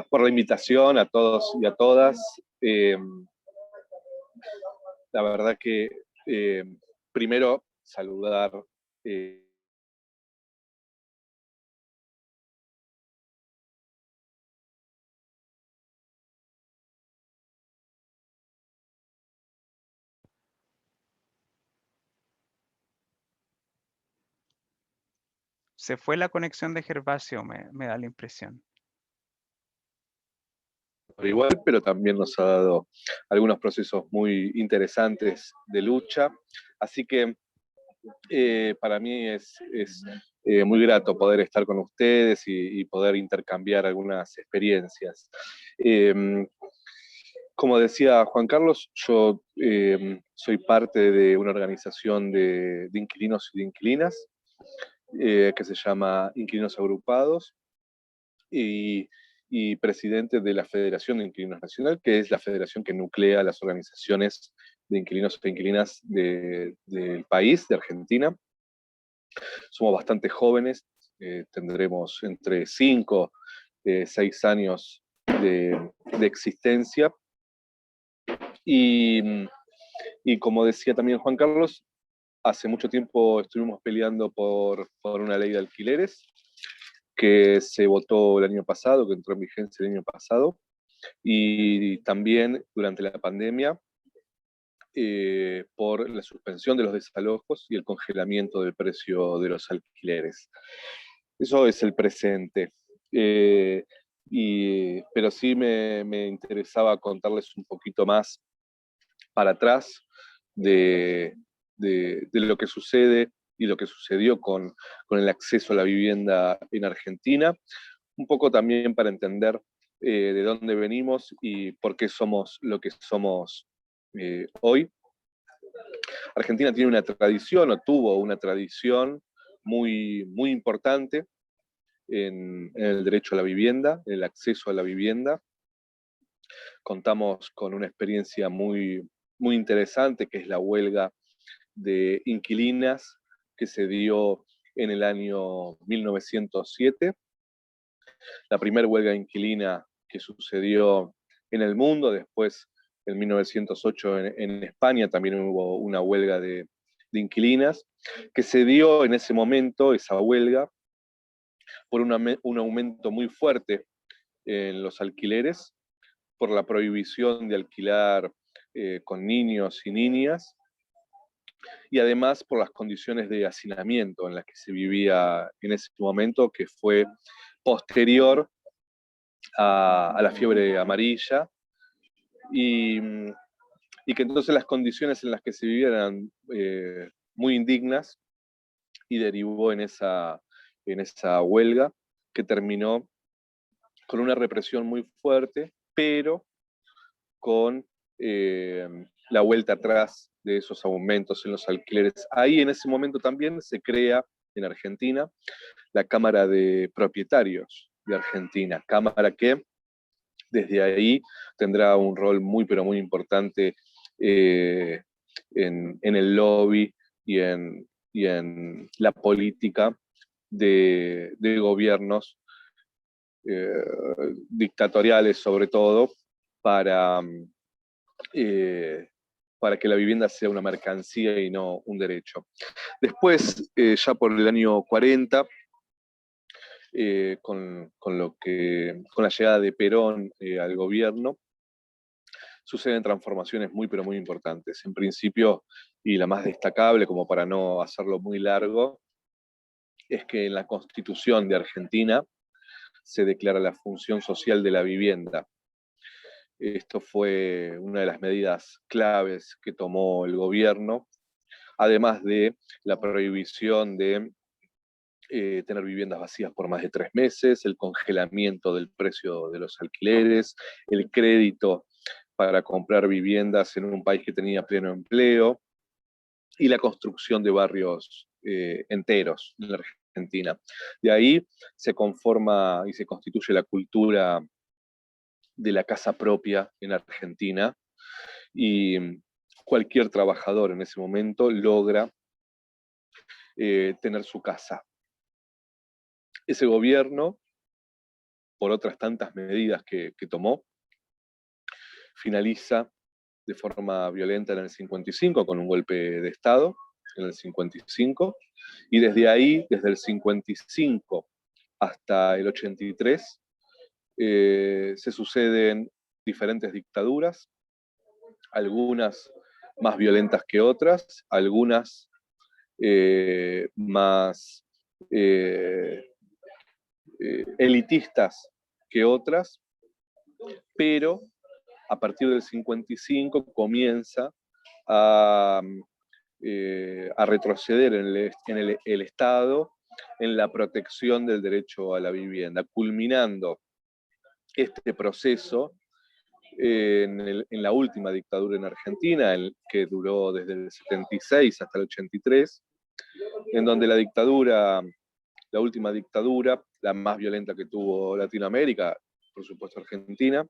por la invitación a todos y a todas. La verdad que primero saludar Se fue la conexión de Gervasio, me da la impresión. por igual, pero también nos ha dado algunos procesos muy interesantes de lucha. Así que para mí es muy grato poder estar con ustedes y poder intercambiar algunas experiencias. Como decía Juan Carlos, yo soy parte de una organización de inquilinos y de inquilinas que se llama Inquilinos Agrupados y presidente de la Federación de Inquilinos Nacional, que es la federación que nuclea las organizaciones de inquilinos e inquilinas del país, de Argentina. Somos bastante jóvenes, tendremos entre 5 y 6 años de existencia. Y como decía también Juan Carlos, hace mucho tiempo estuvimos peleando por una ley de alquileres que se votó el año pasado, que entró en vigencia el año pasado, y también durante la pandemia por la suspensión de los desalojos y el congelamiento del precio de los alquileres. Eso es el presente. Pero sí me interesaba contarles un poquito más para atrás de lo que sucede y lo que sucedió con el acceso a la vivienda en Argentina, un poco también para entender de dónde venimos y por qué somos lo que somos hoy. Argentina tiene una tradición, o tuvo una tradición muy, muy importante en el derecho a la vivienda, en el acceso a la vivienda. Contamos con una experiencia muy, muy interesante, que es la huelga de inquilinas que se dio en el año 1907. La primera huelga inquilina que sucedió en el mundo. Después, en 1908 en España también hubo una huelga de inquilinas, que se dio en ese momento, esa huelga, por un aumento muy fuerte en los alquileres, por la prohibición de alquilar con niños y niñas, y además por las condiciones de hacinamiento en las que se vivía en ese momento, que fue posterior a la fiebre amarilla, y, y que entonces las condiciones en las que se vivían eran muy indignas, y derivó en esa huelga que terminó con una represión muy fuerte, pero con la vuelta atrás de esos aumentos en los alquileres. Ahí en ese momento también se crea en Argentina la Cámara de Propietarios de Argentina, cámara que desde ahí tendrá un rol muy, pero muy importante en el lobby y en la política de gobiernos dictatoriales, sobre todo, para, para que la vivienda sea una mercancía y no un derecho. Después, ya por el año 40, con la llegada de Perón al gobierno, suceden transformaciones muy, pero muy importantes. En principio, y la más destacable, como para no hacerlo muy largo, es que en la Constitución de Argentina se declara la función social de la vivienda. Esto fue una de las medidas claves que tomó el gobierno, además de la prohibición de tener viviendas vacías por más de 3 meses, el congelamiento del precio de los alquileres, el crédito para comprar viviendas en un país que tenía pleno empleo, y la construcción de barrios enteros en la Argentina. De ahí se conforma y se constituye la cultura de la casa propia en Argentina, y cualquier trabajador en ese momento logra tener su casa. Ese gobierno por otras tantas medidas que tomó, finaliza de forma violenta en el 55 con un golpe de Estado, en el 55, y desde ahí, desde el 55 hasta el 83, se suceden diferentes dictaduras, algunas más violentas que otras, algunas más elitistas que otras, pero a partir del 55 comienza a, a retroceder el Estado en la protección del derecho a la vivienda, culminando este proceso en la última dictadura en Argentina, que duró desde el 76 hasta el 83, en donde la última dictadura, la más violenta que tuvo Latinoamérica, por supuesto Argentina,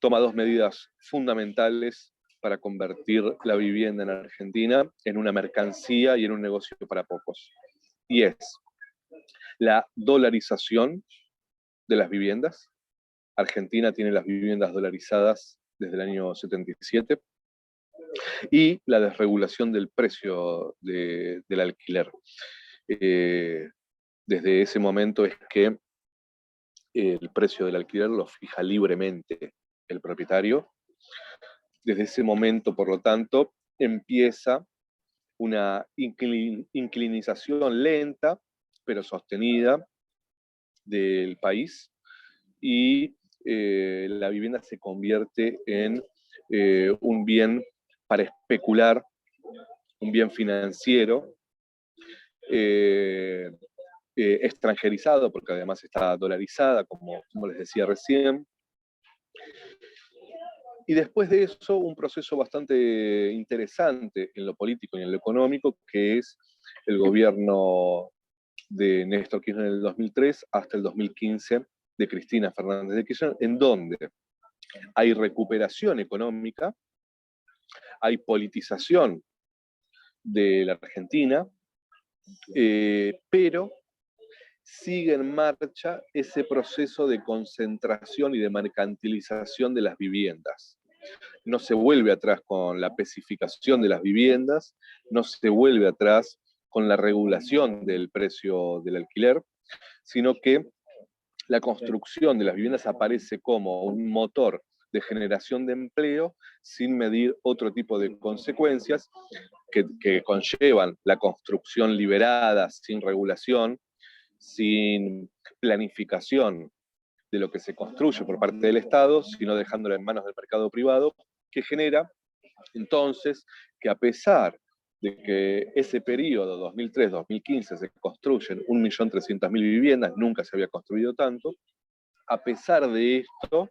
toma dos medidas fundamentales para convertir la vivienda en Argentina en una mercancía y en un negocio para pocos. Y es la dolarización de las viviendas. Argentina tiene las viviendas dolarizadas desde el año 77, y la desregulación del precio del alquiler. Desde ese momento es que el precio del alquiler lo fija libremente el propietario. Desde ese momento, por lo tanto, empieza una inclinización lenta, pero sostenida del país, y la vivienda se convierte en un bien para especular, un bien financiero, extranjerizado, porque además está dolarizada, como les decía recién. Y después de eso, un proceso bastante interesante en lo político y en lo económico, que es el gobierno de Néstor Kirchner en el 2003 hasta el 2015 de Cristina Fernández de Kirchner, en donde hay recuperación económica, hay politización de la Argentina, pero sigue en marcha ese proceso de concentración y de mercantilización de las viviendas. No se vuelve atrás con la especificación de las viviendas, no se vuelve atrás con la regulación del precio del alquiler, sino que la construcción de las viviendas aparece como un motor de generación de empleo sin medir otro tipo de consecuencias que conllevan la construcción liberada, sin regulación, sin planificación de lo que se construye por parte del Estado, sino dejándola en manos del mercado privado, que genera entonces que, a pesar de que ese periodo 2003-2015 se construyen 1.300.000 viviendas, nunca se había construido tanto, a pesar de esto,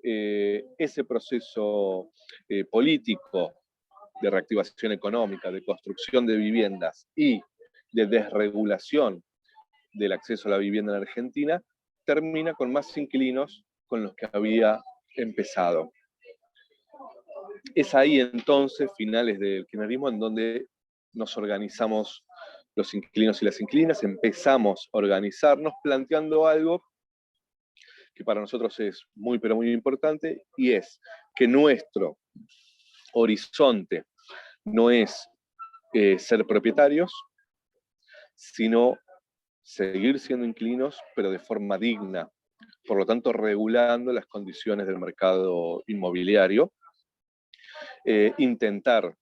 ese proceso político de reactivación económica, de construcción de viviendas y de desregulación del acceso a la vivienda en Argentina, termina con más inquilinos con los que había empezado. Es ahí entonces, finales del kirchnerismo, en donde nos organizamos los inquilinos y las inquilinas, empezamos a organizarnos planteando algo que para nosotros es muy, pero muy importante, y es que nuestro horizonte no es ser propietarios, sino seguir siendo inquilinos, pero de forma digna, por lo tanto regulando las condiciones del mercado inmobiliario, intentar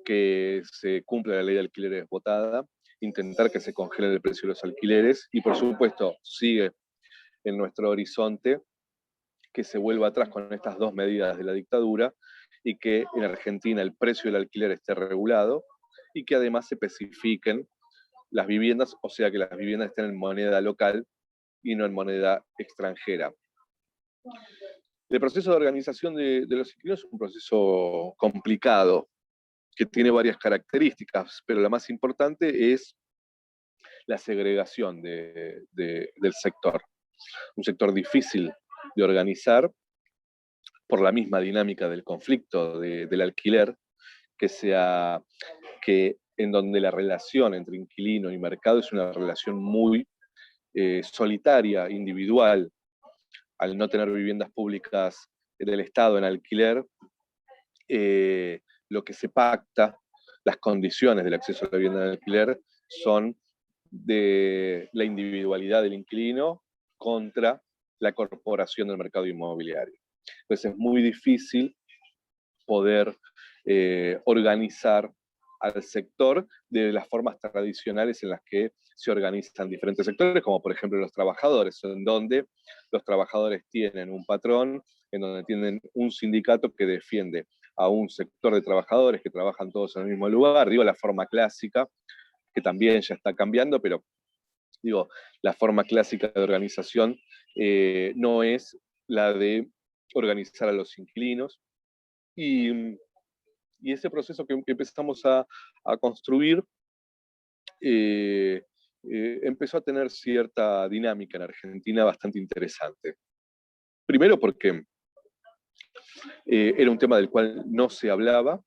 que se cumpla la ley de alquileres votada, intentar que se congele el precio de los alquileres, y por supuesto sigue en nuestro horizonte que se vuelva atrás con estas dos medidas de la dictadura, y que en Argentina el precio del alquiler esté regulado, y que además se especifiquen las viviendas, o sea que las viviendas estén en moneda local y no en moneda extranjera. El proceso de organización de los inquilinos es un proceso complicado, que tiene varias características, pero la más importante es la segregación del sector. Un sector difícil de organizar por la misma dinámica del conflicto del alquiler, que en donde la relación entre inquilino y mercado es una relación muy solitaria, individual, al no tener viviendas públicas del Estado en alquiler, lo que se pacta, las condiciones del acceso a la vivienda en alquiler, son de la individualidad del inquilino contra la corporación del mercado inmobiliario. Entonces es muy difícil poder organizar al sector de las formas tradicionales en las que se organizan diferentes sectores, como por ejemplo los trabajadores, en donde los trabajadores tienen un patrón, en donde tienen un sindicato que defiende a un sector de trabajadores que trabajan todos en el mismo lugar. Digo, la forma clásica, que también ya está cambiando, pero digo, la forma clásica de organización no es la de organizar a los inquilinos. Y ese proceso que empezamos a construir empezó a tener cierta dinámica en Argentina bastante interesante. Primero porque era un tema del cual no se hablaba.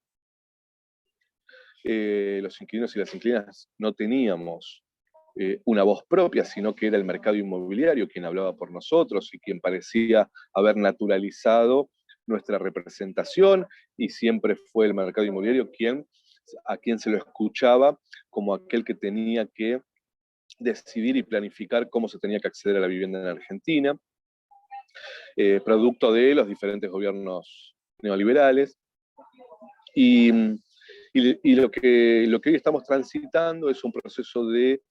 Los inquilinos y las inquilinas no teníamos una voz propia, sino que era el mercado inmobiliario quien hablaba por nosotros y quien parecía haber naturalizado nuestra representación, y siempre fue el mercado inmobiliario a quien se lo escuchaba como aquel que tenía que decidir y planificar cómo se tenía que acceder a la vivienda en Argentina, producto de los diferentes gobiernos neoliberales. Y lo que hoy estamos transitando es un proceso de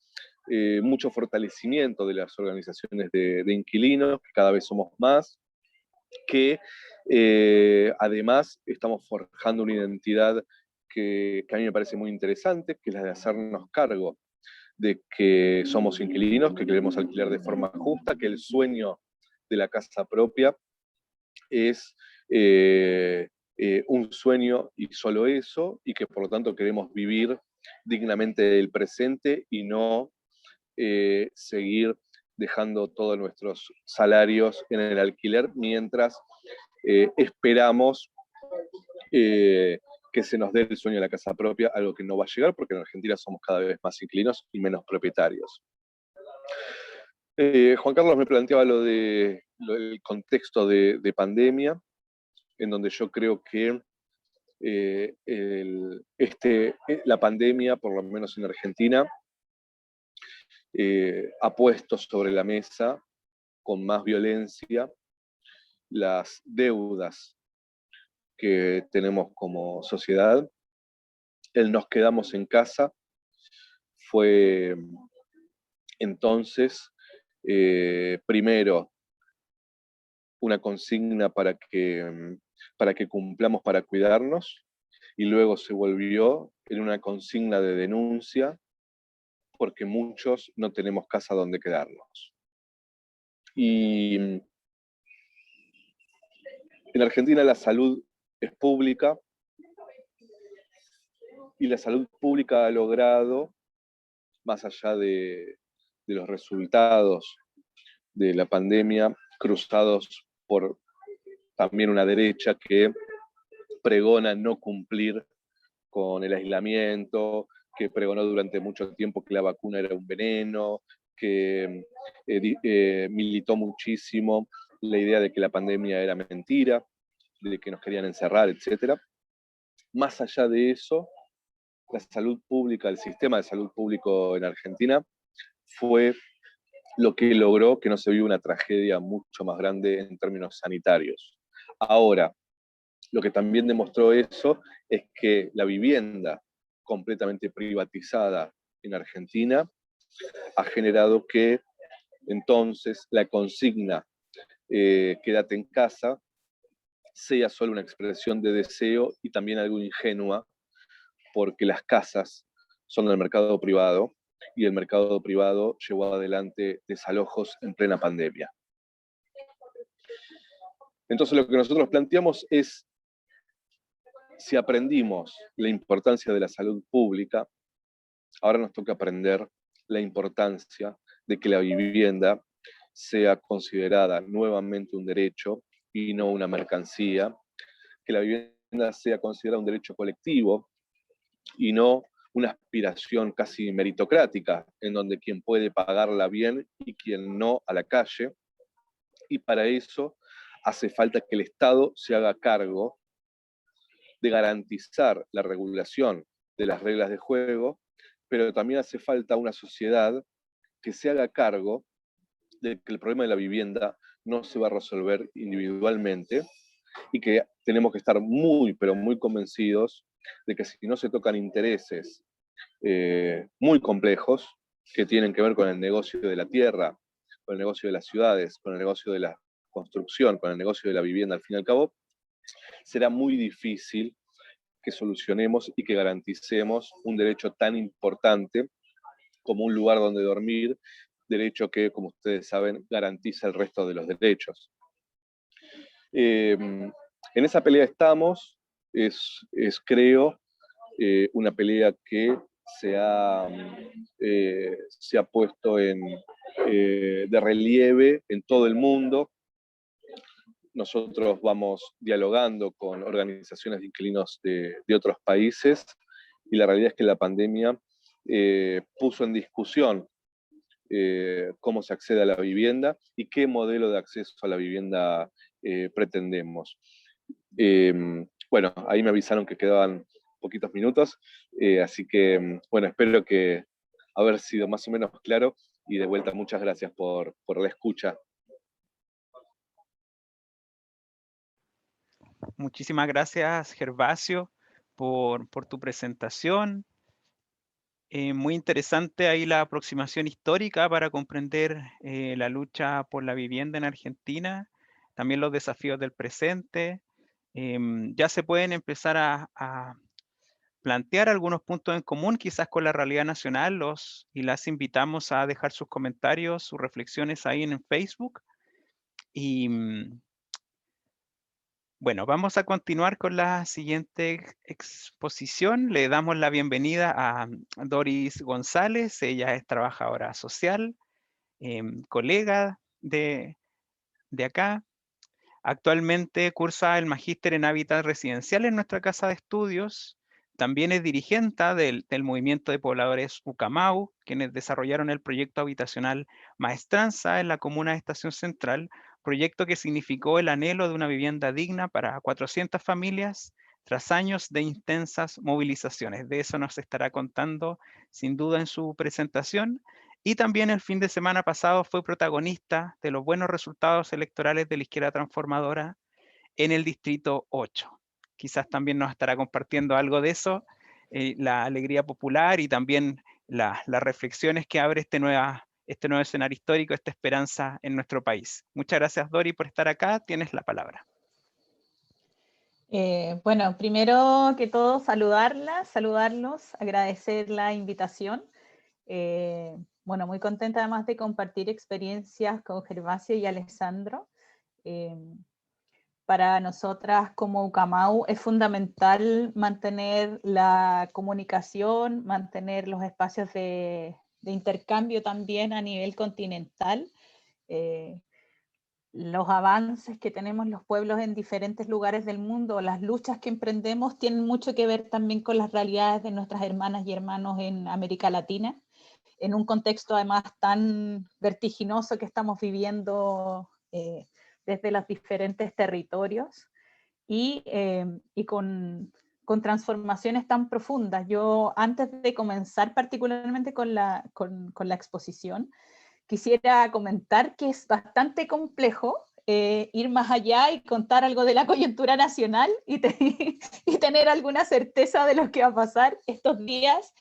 mucho fortalecimiento de las organizaciones de inquilinos, que cada vez somos más, que además estamos forjando una identidad que a mí me parece muy interesante, que es la de hacernos cargo de que somos inquilinos, que queremos alquilar de forma justa, que el sueño de la casa propia es un sueño y solo eso, y que por lo tanto queremos vivir dignamente el presente y no seguir dejando todos nuestros salarios en el alquiler mientras esperamos que se nos dé el sueño de la casa propia, algo que no va a llegar porque en Argentina somos cada vez más inquilinos y menos propietarios. Juan Carlos me planteaba lo del contexto de pandemia, en donde yo creo que la pandemia, por lo menos en Argentina, ha puesto sobre la mesa con más violencia las deudas que tenemos como sociedad. El nos quedamos en casa fue entonces primero una consigna para que cumplamos para cuidarnos, y luego se volvió en una consigna de denuncia porque muchos no tenemos casa donde quedarnos. Y en Argentina la salud es pública, y la salud pública ha logrado, más allá de los resultados de la pandemia, cruzados por también una derecha que pregona no cumplir con el aislamiento, que pregonó durante mucho tiempo que la vacuna era un veneno, que militó muchísimo la idea de que la pandemia era mentira, de que nos querían encerrar, etc. Más allá de eso, la salud pública, el sistema de salud público en Argentina fue lo que logró que no se viva una tragedia mucho más grande en términos sanitarios. Ahora, lo que también demostró eso es que la vivienda completamente privatizada en Argentina ha generado que entonces la consigna quédate en casa sea solo una expresión de deseo y también algo ingenua, porque las casas son del mercado privado y el mercado privado llevó adelante desalojos en plena pandemia. Entonces lo que nosotros planteamos es, si aprendimos la importancia de la salud pública, ahora nos toca aprender la importancia de que la vivienda sea considerada nuevamente un derecho y no una mercancía, que la vivienda sea considerada un derecho colectivo y no una aspiración casi meritocrática, en donde quien puede pagarla bien y quien no a la calle, y para eso hace falta que el Estado se haga cargo de garantizar la regulación de las reglas de juego, pero también hace falta una sociedad que se haga cargo de que el problema de la vivienda no se va a resolver individualmente y que tenemos que estar muy, pero muy convencidos de que si no se tocan intereses muy complejos que tienen que ver con el negocio de la tierra, con el negocio de las ciudades, con el negocio de la construcción, con el negocio de la vivienda, al fin y al cabo, será muy difícil que solucionemos y que garanticemos un derecho tan importante como un lugar donde dormir, derecho que, como ustedes saben, garantiza el resto de los derechos. En esa pelea estamos, creo, una pelea que se ha puesto de relieve en todo el mundo. Nosotros vamos dialogando con organizaciones de inquilinos de otros países y la realidad es que la pandemia puso en discusión cómo se accede a la vivienda y qué modelo de acceso a la vivienda pretendemos. Bueno, ahí me avisaron que quedaban poquitos minutos, así que, bueno, espero que haber sido más o menos claro y de vuelta muchas gracias por la escucha. Muchísimas gracias, Gervasio, por tu presentación. Muy interesante ahí la aproximación histórica para comprender la lucha por la vivienda en Argentina, también los desafíos del presente. Ya se pueden empezar a plantear algunos puntos en común, quizás con la realidad nacional, y las invitamos a dejar sus comentarios, sus reflexiones ahí en Facebook. Y bueno, vamos a continuar con la siguiente exposición. Le damos la bienvenida a Doris González. Ella es trabajadora social, colega de acá. Actualmente cursa el magíster en hábitat residencial en nuestra casa de estudios. También es dirigente del movimiento de pobladores Ucamau, quienes desarrollaron el proyecto habitacional Maestranza en la comuna de Estación Central, proyecto que significó el anhelo de una vivienda digna para 400 familias tras años de intensas movilizaciones. De eso nos estará contando sin duda en su presentación. Y también el fin de semana pasado fue protagonista de los buenos resultados electorales de la izquierda transformadora en el Distrito 8. Quizás también nos estará compartiendo algo de eso, la alegría popular y también las reflexiones que abre este nuevo escenario histórico, esta esperanza en nuestro país. Muchas gracias, Dori, por estar acá. Tienes la palabra. Bueno, primero que todo, saludarlos, agradecer la invitación. Bueno, muy contenta además de compartir experiencias con Gervasio y Alessandro. Para nosotras como Ucamau es fundamental mantener la comunicación, mantener los espacios de intercambio también a nivel continental. Los avances que tenemos los pueblos en diferentes lugares del mundo, las luchas que emprendemos tienen mucho que ver también con las realidades de nuestras hermanas y hermanos en América Latina, en un contexto además tan vertiginoso que estamos viviendo desde los diferentes territorios y con transformaciones tan profundas. Yo antes de comenzar particularmente con la exposición, quisiera comentar que es bastante complejo ir más allá y contar algo de la coyuntura nacional y tener alguna certeza de lo que va a pasar. Estos días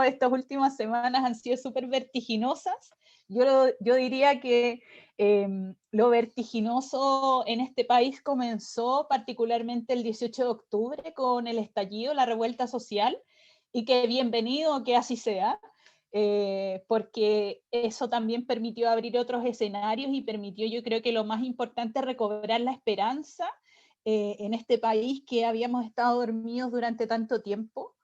estas últimas semanas han sido súper vertiginosas. Yo diría que lo vertiginoso en este país comenzó particularmente el 18 de octubre con el estallido, la revuelta social, y que bienvenido que así sea. Porque eso también permitió abrir otros escenarios y permitió, yo creo que lo más importante, recobrar la esperanza en este país que habíamos estado dormidos durante tanto tiempo.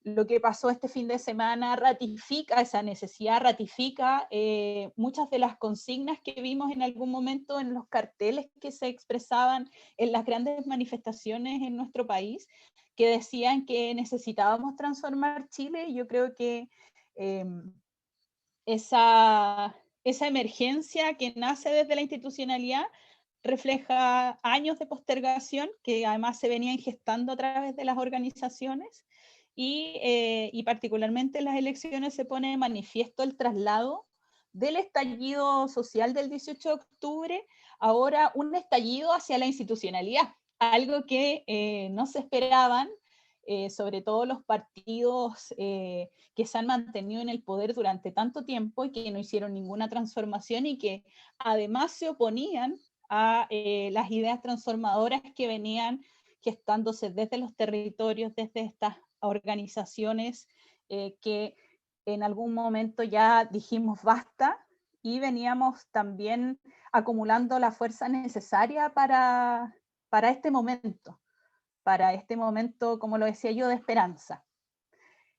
lo que pasó este fin de semana ratifica esa necesidad, ratifica muchas de las consignas que vimos en algún momento en los carteles que se expresaban en las grandes manifestaciones en nuestro país, que decían que necesitábamos transformar Chile. Yo creo que esa emergencia que nace desde la institucionalidad refleja años de postergación que además se venían gestando a través de las organizaciones, y particularmente en las elecciones se pone de manifiesto el traslado del estallido social del 18 de octubre, ahora un estallido hacia la institucionalidad, algo que no se esperaban, sobre todo los partidos que se han mantenido en el poder durante tanto tiempo y que no hicieron ninguna transformación y que además se oponían a las ideas transformadoras que venían gestándose desde los territorios, desde estas organizaciones que en algún momento ya dijimos basta, y veníamos también acumulando la fuerza necesaria para este momento, como lo decía yo, de esperanza.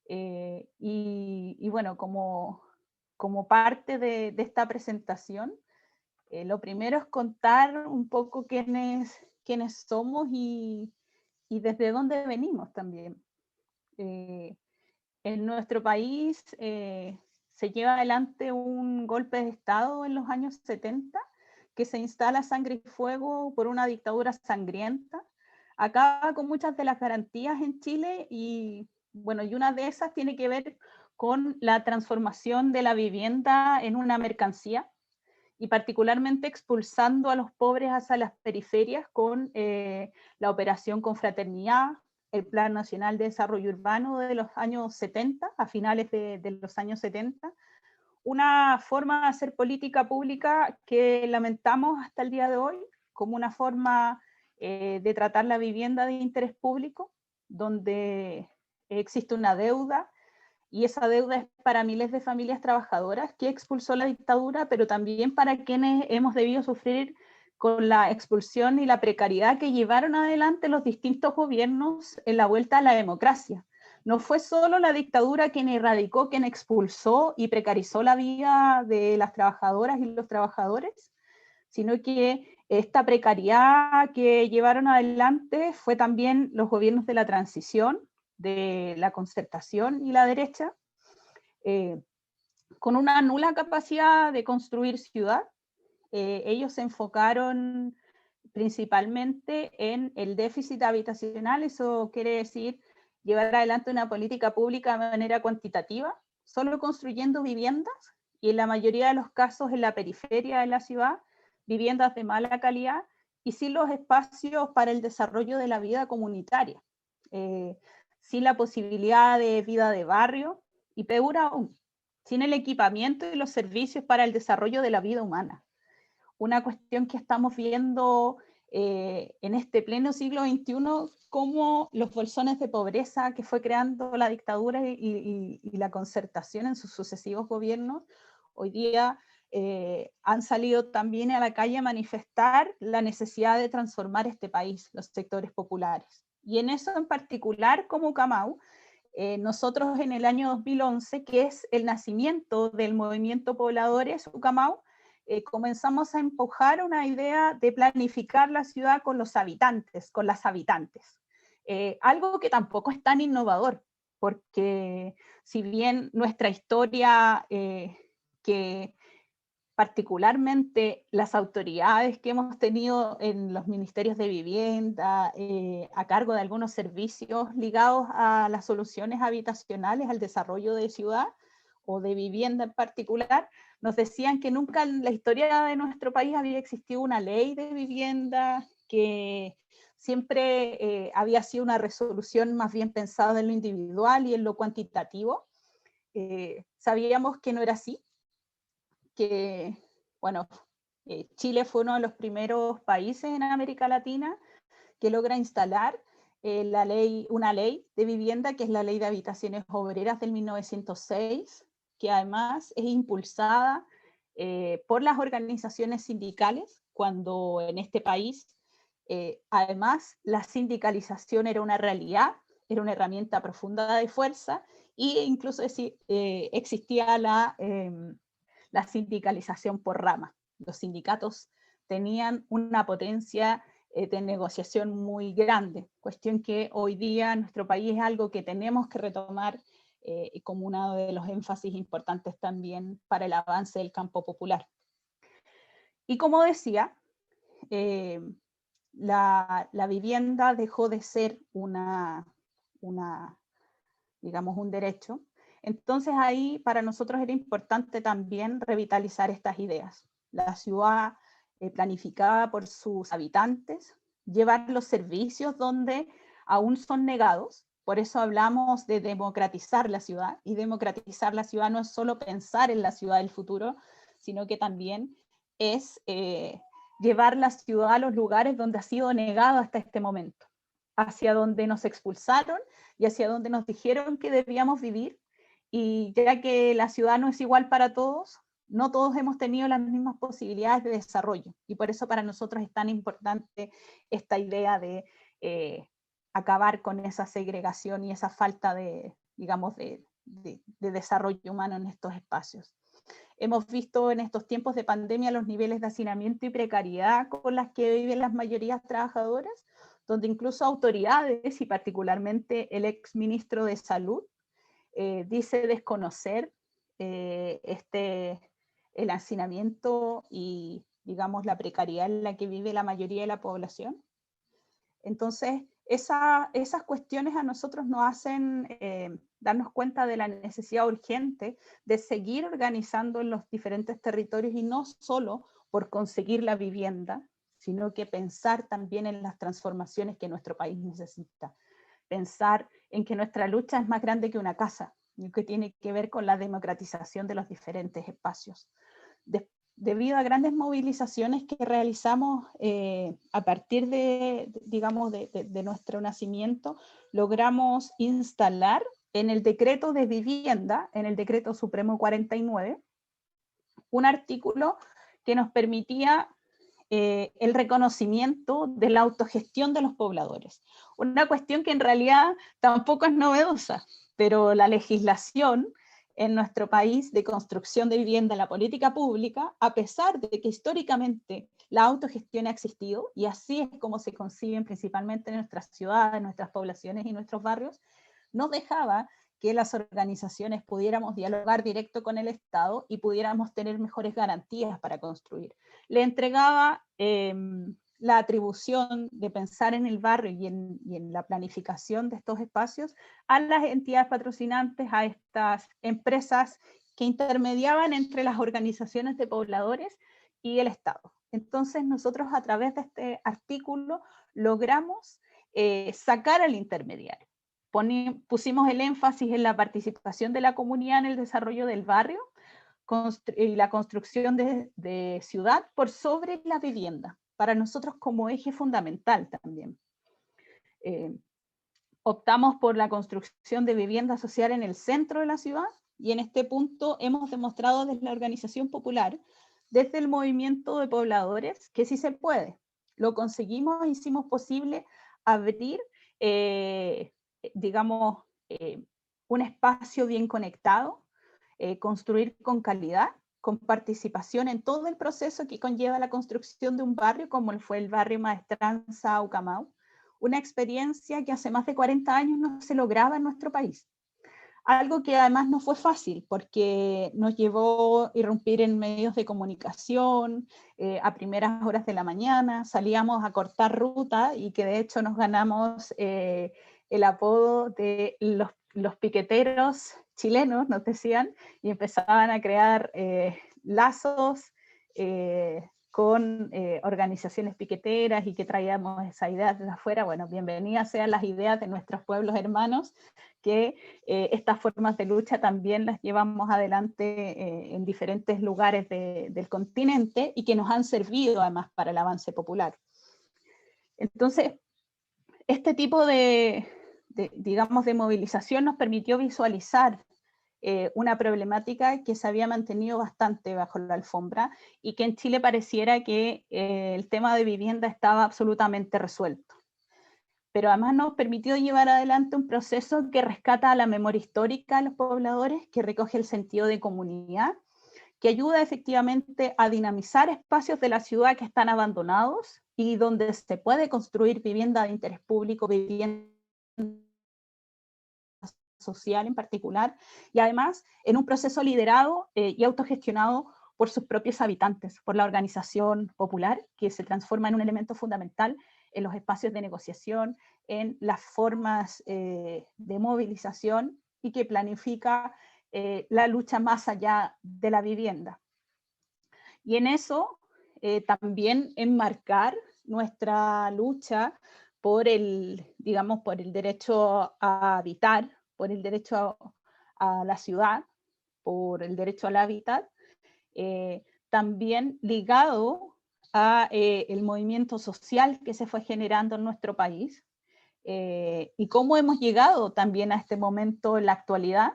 Y bueno, como parte de esta presentación, lo primero es contar un poco quiénes somos y desde dónde venimos también. En nuestro país se lleva adelante un golpe de Estado en los años 70, que se instala Sangre y Fuego por una dictadura sangrienta. Acaba con muchas de las garantías en Chile y bueno, y una de esas tiene que ver con la transformación de la vivienda en una mercancía, y particularmente expulsando a los pobres hacia las periferias con la operación Confraternidad, el Plan Nacional de Desarrollo Urbano de los años 70, a finales de los años 70, una forma de hacer política pública que lamentamos hasta el día de hoy como una forma de tratar la vivienda de interés público, donde existe una deuda, y esa deuda es para miles de familias trabajadoras que expulsó la dictadura, pero también para quienes hemos debido sufrir con la expulsión y la precariedad que llevaron adelante los distintos gobiernos en la vuelta a la democracia. No fue solo la dictadura quien erradicó, quien expulsó y precarizó la vida de las trabajadoras y los trabajadores, sino que esta precariedad que llevaron adelante fue también los gobiernos de la transición, de la concertación y la derecha, con una nula capacidad de construir ciudad. Ellos se enfocaron principalmente en el déficit habitacional. Eso quiere decir llevar adelante una política pública de manera cuantitativa, solo construyendo viviendas, y en la mayoría de los casos en la periferia de la ciudad, viviendas de mala calidad y sin los espacios para el desarrollo de la vida comunitaria, sin la posibilidad de vida de barrio y peor aún, sin el equipamiento y los servicios para el desarrollo de la vida humana. Una cuestión que estamos viendo en este pleno siglo XXI, como los bolsones de pobreza que fue creando la dictadura y la concertación en sus sucesivos gobiernos, hoy día han salido también a la calle a manifestar la necesidad de transformar este país, los sectores populares. Y en eso en particular, como Ucamau, nosotros en el año 2011, que es el nacimiento del movimiento Pobladores Ucamau, comenzamos a empujar una idea de planificar la ciudad con los habitantes, con las habitantes. Algo que tampoco es tan innovador, porque si bien nuestra historia, que particularmente las autoridades que hemos tenido en los ministerios de vivienda, a cargo de algunos servicios ligados a las soluciones habitacionales, al desarrollo de ciudad o de vivienda en particular, nos decían que nunca en la historia de nuestro país había existido una ley de vivienda, que siempre había sido una resolución más bien pensada en lo individual y en lo cuantitativo. Sabíamos que no era así, que, bueno, Chile fue uno de los primeros países en América Latina que logra instalar una ley de vivienda, que es la Ley de Habitaciones Obreras del 1906, que además es impulsada por las organizaciones sindicales, cuando en este país además la sindicalización era una realidad era una herramienta profunda de fuerza, e incluso existía la sindicalización por rama. Los sindicatos tenían una potencia de negociación muy grande, cuestión que hoy día en nuestro país es algo que tenemos que retomar como uno de los énfasis importantes también para el avance del campo popular. Y como decía, la vivienda dejó de ser digamos, un derecho. Entonces ahí para nosotros era importante también revitalizar estas ideas. La ciudad planificada por sus habitantes, llevar los servicios donde aún son negados. Por eso hablamos de democratizar la ciudad, y democratizar la ciudad no es solo pensar en la ciudad del futuro, sino que también es llevar la ciudad a los lugares donde ha sido negado hasta este momento, hacia donde nos expulsaron y hacia donde nos dijeron que debíamos vivir, y ya que la ciudad no es igual para todos, no todos hemos tenido las mismas posibilidades de desarrollo, y por eso para nosotros es tan importante esta idea de acabar con esa segregación y esa falta de, digamos, de desarrollo humano en estos espacios. Hemos visto en estos tiempos de pandemia los niveles de hacinamiento y precariedad con las que viven las mayorías trabajadoras, donde incluso autoridades, y particularmente el ex ministro de Salud, dice desconocer el hacinamiento y, digamos, la precariedad en la que vive la mayoría de la población. Entonces, esas cuestiones a nosotros nos hacen darnos cuenta de la necesidad urgente de seguir organizando en los diferentes territorios, y no solo por conseguir la vivienda, sino que pensar también en las transformaciones que nuestro país necesita. Pensar en que nuestra lucha es más grande que una casa, y que tiene que ver con la democratización de los diferentes espacios. Debido a grandes movilizaciones que realizamos a partir digamos, de nuestro nacimiento, logramos instalar en el decreto de vivienda, en el decreto supremo 49, un artículo que nos permitía el reconocimiento de la autogestión de los pobladores. Una cuestión que en realidad tampoco es novedosa, pero la legislación en nuestro país de construcción de vivienda en la política pública, a pesar de que históricamente la autogestión ha existido, y así es como se conciben principalmente en nuestras ciudades, nuestras poblaciones y nuestros barrios, no dejaba que las organizaciones pudiéramos dialogar directo con el Estado y pudiéramos tener mejores garantías para construir. Le entregaba la atribución de pensar en el barrio y en la planificación de estos espacios a las entidades patrocinantes, a estas empresas que intermediaban entre las organizaciones de pobladores y el Estado. Entonces nosotros a través de este artículo logramos sacar al intermediario. Pusimos el énfasis en la participación de la comunidad en el desarrollo del barrio y la construcción de ciudad por sobre la vivienda, para nosotros como eje fundamental también. Optamos por la construcción de vivienda social en el centro de la ciudad, y en este punto hemos demostrado desde la organización popular, desde el movimiento de pobladores, que sí se puede. Lo conseguimos, hicimos posible abrir digamos, un espacio bien conectado, construir con calidad, con participación en todo el proceso que conlleva la construcción de un barrio, como fue el barrio Maestranza Ucamau, una experiencia que hace más de 40 años no se lograba en nuestro país. Algo que además no fue fácil, porque nos llevó a irrumpir en medios de comunicación a primeras horas de la mañana, salíamos a cortar ruta, y que de hecho nos ganamos el apodo de los piqueteros chilenos, nos decían, y empezaban a crear lazos con organizaciones piqueteras, y que traíamos esas ideas de afuera. Bueno, bienvenidas sean las ideas de nuestros pueblos hermanos, que estas formas de lucha también las llevamos adelante en diferentes lugares del continente, y que nos han servido además para el avance popular. Entonces, este tipo digamos, de movilización nos permitió visualizar una problemática que se había mantenido bastante bajo la alfombra, y que en Chile pareciera que el tema de vivienda estaba absolutamente resuelto. pero además nos permitió llevar adelante un proceso que rescata la memoria histórica de los pobladores, que recoge el sentido de comunidad, que ayuda efectivamente a dinamizar espacios de la ciudad que están abandonados y donde se puede construir vivienda de interés público, vivienda social en particular, y además en un proceso liderado y autogestionado por sus propios habitantes, por la organización popular, que se transforma en un elemento fundamental en los espacios de negociación, en las formas de movilización, y que planifica la lucha más allá de la vivienda. Y en eso también enmarcar nuestra lucha por digamos, por el derecho a habitar, por el derecho a la ciudad, por el derecho al hábitat, también ligado a el movimiento social que se fue generando en nuestro país, y cómo hemos llegado también a este momento en la actualidad,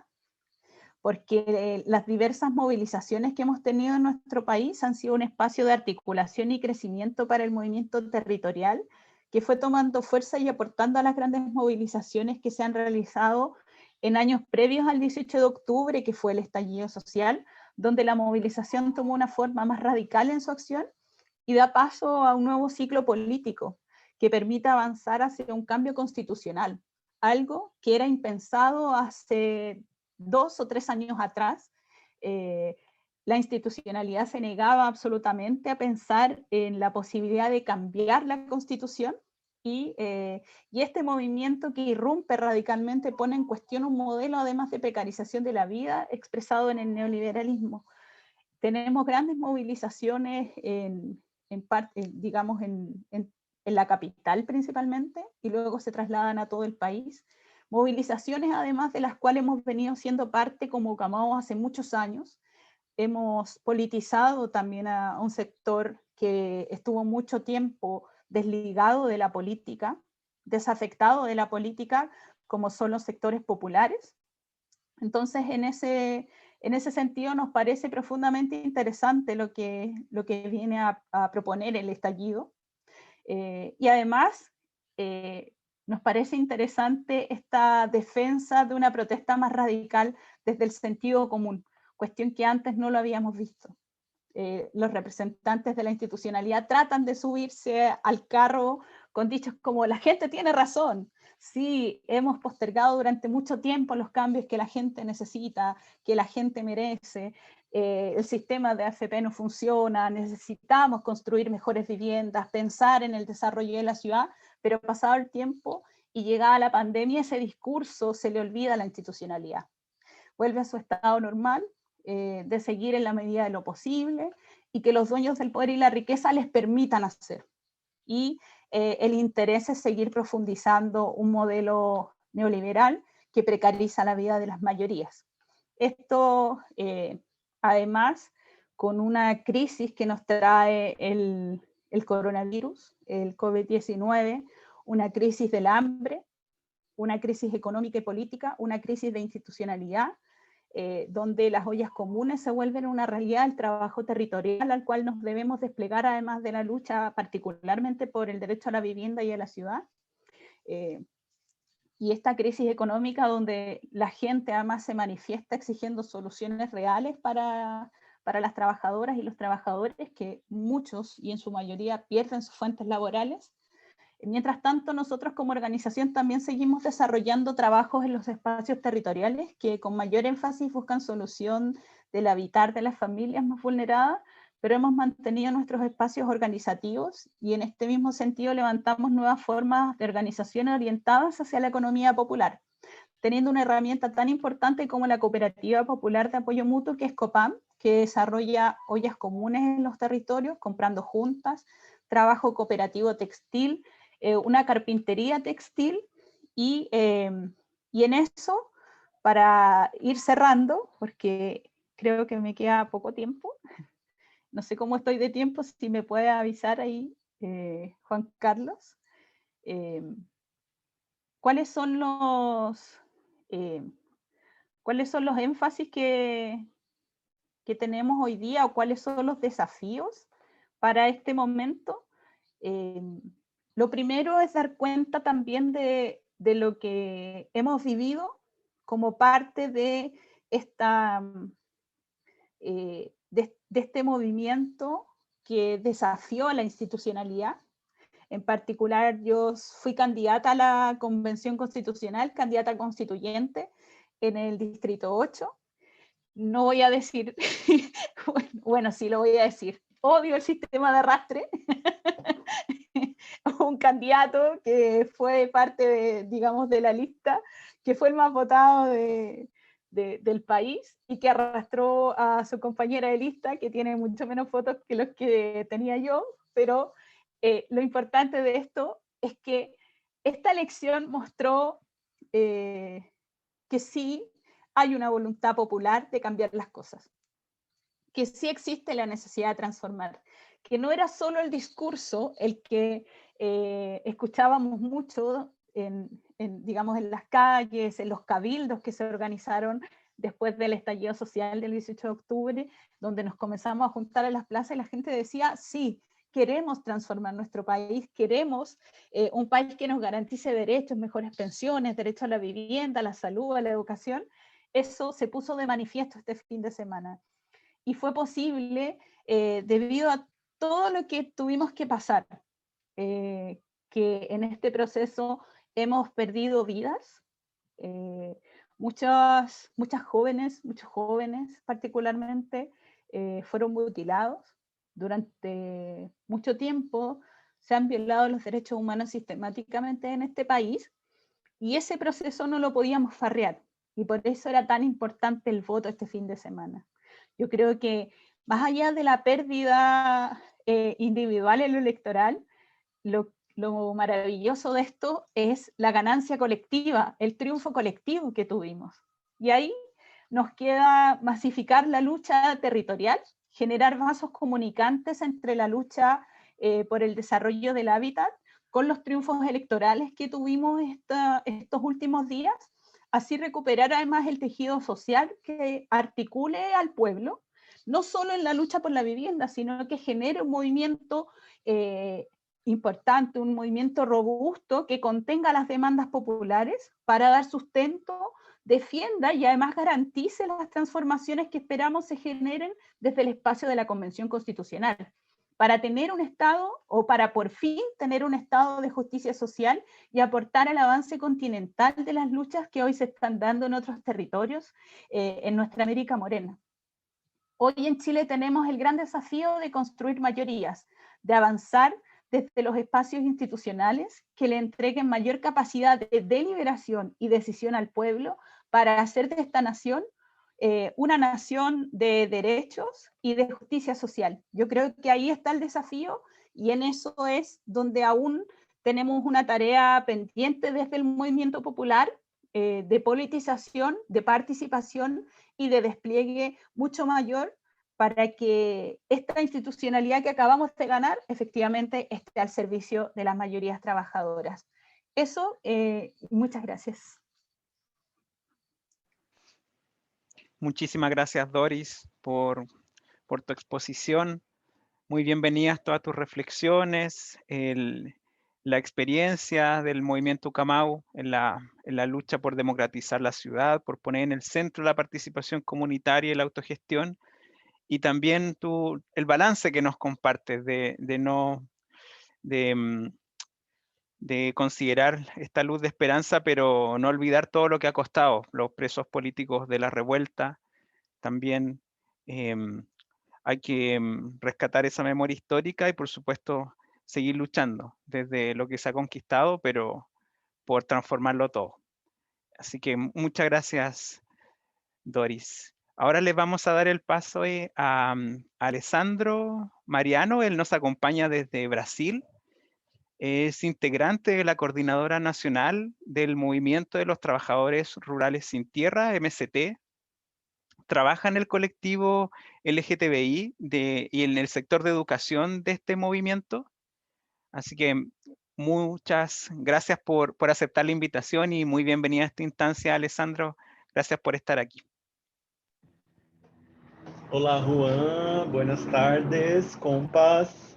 porque las diversas movilizaciones que hemos tenido en nuestro país han sido un espacio de articulación y crecimiento para el movimiento territorial, que fue tomando fuerza y aportando a las grandes movilizaciones que se han realizado en años previos al 18 de octubre, que fue el estallido social, donde la movilización tomó una forma más radical en su acción y da paso a un nuevo ciclo político que permita avanzar hacia un cambio constitucional, algo que era impensado hace 2 o 3 años atrás. La institucionalidad se negaba absolutamente a pensar en la posibilidad de cambiar la Constitución, y este movimiento que irrumpe radicalmente pone en cuestión un modelo además de precarización de la vida expresado en el neoliberalismo. Tenemos grandes movilizaciones digamos en la capital principalmente, y luego se trasladan a todo el país. Movilizaciones además de las cuales hemos venido siendo parte como Camao hace muchos años. Hemos politizado también a un sector que estuvo mucho tiempo desligado de la política, desafectado de la política, como son los sectores populares. Entonces, en ese sentido, nos parece profundamente interesante lo que viene a proponer el estallido. Y además, nos parece interesante esta defensa de una protesta más radical desde el sentido común, cuestión que antes no lo habíamos visto. Los representantes de la institucionalidad tratan de subirse al carro con dichos como la gente tiene razón. Sí, hemos postergado durante mucho tiempo los cambios que la gente necesita, que la gente merece. El sistema de AFP no funciona, necesitamos construir mejores viviendas, pensar en el desarrollo de la ciudad, pero pasado el tiempo y llegada la pandemia, ese discurso se le olvida a la institucionalidad. Vuelve a su estado normal, de seguir en la medida de lo posible, y que los dueños del poder y la riqueza les permitan hacer. Y el interés es seguir profundizando un modelo neoliberal que precariza la vida de las mayorías. Esto, además, con una crisis que nos trae el coronavirus, el COVID-19, una crisis del hambre, una crisis económica y política, una crisis de institucionalidad, donde las ollas comunes se vuelven una realidad, el trabajo territorial al cual nos debemos desplegar, además de la lucha particularmente por el derecho a la vivienda y a la ciudad. Y esta crisis económica donde la gente además se manifiesta exigiendo soluciones reales para las trabajadoras y los trabajadores, que muchos y en su mayoría pierden sus fuentes laborales. Mientras tanto, nosotros como organización también seguimos desarrollando trabajos en los espacios territoriales que con mayor énfasis buscan solución del habitar de las familias más vulneradas, pero hemos mantenido nuestros espacios organizativos, y en este mismo sentido levantamos nuevas formas de organización orientadas hacia la economía popular, teniendo una herramienta tan importante como la Cooperativa Popular de Apoyo Mutuo, que es COPAM, que desarrolla ollas comunes en los territorios, comprando juntas, trabajo cooperativo textil, una carpintería textil, y en eso, para ir cerrando, porque creo que me queda poco tiempo, no sé cómo estoy de tiempo, si me puede avisar ahí, Juan Carlos, ¿cuáles son los énfasis que tenemos hoy día, o cuáles son los desafíos para este momento? Lo primero es dar cuenta también de lo que hemos vivido como parte de este movimiento que desafió a la institucionalidad. En particular, yo fui candidata a la Convención Constitucional, candidata constituyente en el Distrito 8. No voy a decir, bueno, sí lo voy a decir. Odio el sistema de arrastre. Un candidato que fue parte de, digamos, de la lista, que fue el más votado del país y que arrastró a su compañera de lista, que tiene mucho menos votos que los que tenía yo, pero lo importante de esto es que esta elección mostró que sí hay una voluntad popular de cambiar las cosas, que sí existe la necesidad de transformar, que no era solo el discurso el que escuchábamos mucho digamos, en las calles, en los cabildos que se organizaron después del estallido social del 18 de octubre, donde nos comenzamos a juntar en las plazas y la gente decía, sí, queremos transformar nuestro país, queremos un país que nos garantice derechos, mejores pensiones, derecho a la vivienda, a la salud, a la educación. Eso se puso de manifiesto este fin de semana. Y fue posible debido a todo lo que tuvimos que pasar, que en este proceso hemos perdido vidas, muchos jóvenes particularmente, fueron mutilados. Durante mucho tiempo se han violado los derechos humanos sistemáticamente en este país, y ese proceso no lo podíamos farrear, y por eso era tan importante el voto este fin de semana. Yo creo que más allá de la pérdida individual en lo electoral, lo maravilloso de esto es la ganancia colectiva, el triunfo colectivo que tuvimos. Y ahí nos queda masificar la lucha territorial, generar vasos comunicantes entre la lucha por el desarrollo del hábitat con los triunfos electorales que tuvimos estos últimos días, así recuperar además el tejido social que articule al pueblo, no solo en la lucha por la vivienda, sino que genere un movimiento importante, un movimiento robusto que contenga las demandas populares para dar sustento, defienda y además garantice las transformaciones que esperamos se generen desde el espacio de la Convención Constitucional, para tener un Estado, o para por fin tener un Estado de justicia social y aportar al avance continental de las luchas que hoy se están dando en otros territorios en nuestra América Morena. Hoy en Chile tenemos el gran desafío de construir mayorías, de avanzar desde los espacios institucionales que le entreguen mayor capacidad de deliberación y decisión al pueblo para hacer de esta nación una nación de derechos y de justicia social. Yo creo que ahí está el desafío, y en eso es donde aún tenemos una tarea pendiente desde el movimiento popular, de politización, de participación y de despliegue mucho mayor, para que esta institucionalidad que acabamos de ganar efectivamente esté al servicio de las mayorías trabajadoras. Eso, muchas gracias. Muchísimas gracias, Doris, por tu exposición. Muy bienvenidas todas tus reflexiones, la experiencia del movimiento Ucamau en la lucha por democratizar la ciudad, por poner en el centro la participación comunitaria y la autogestión, y también el balance que nos compartes de considerar esta luz de esperanza, pero no olvidar todo lo que ha costado, los presos políticos de la revuelta. También hay que rescatar esa memoria histórica y, por supuesto, seguir luchando desde lo que se ha conquistado, pero por transformarlo todo. Así que muchas gracias, Doris. Ahora les vamos a dar el paso a Alessandro Mariano. Él nos acompaña desde Brasil. Es integrante de la Coordinadora Nacional del Movimiento de los Trabajadores Rurales Sin Tierra, MST. Trabaja en el colectivo LGTBI y en el sector de educación de este movimiento. Así que muchas gracias por aceptar la invitación y muy bienvenida a esta instancia, Alessandro. Gracias por estar aquí. Olá, Juan. Buenas tardes, compas.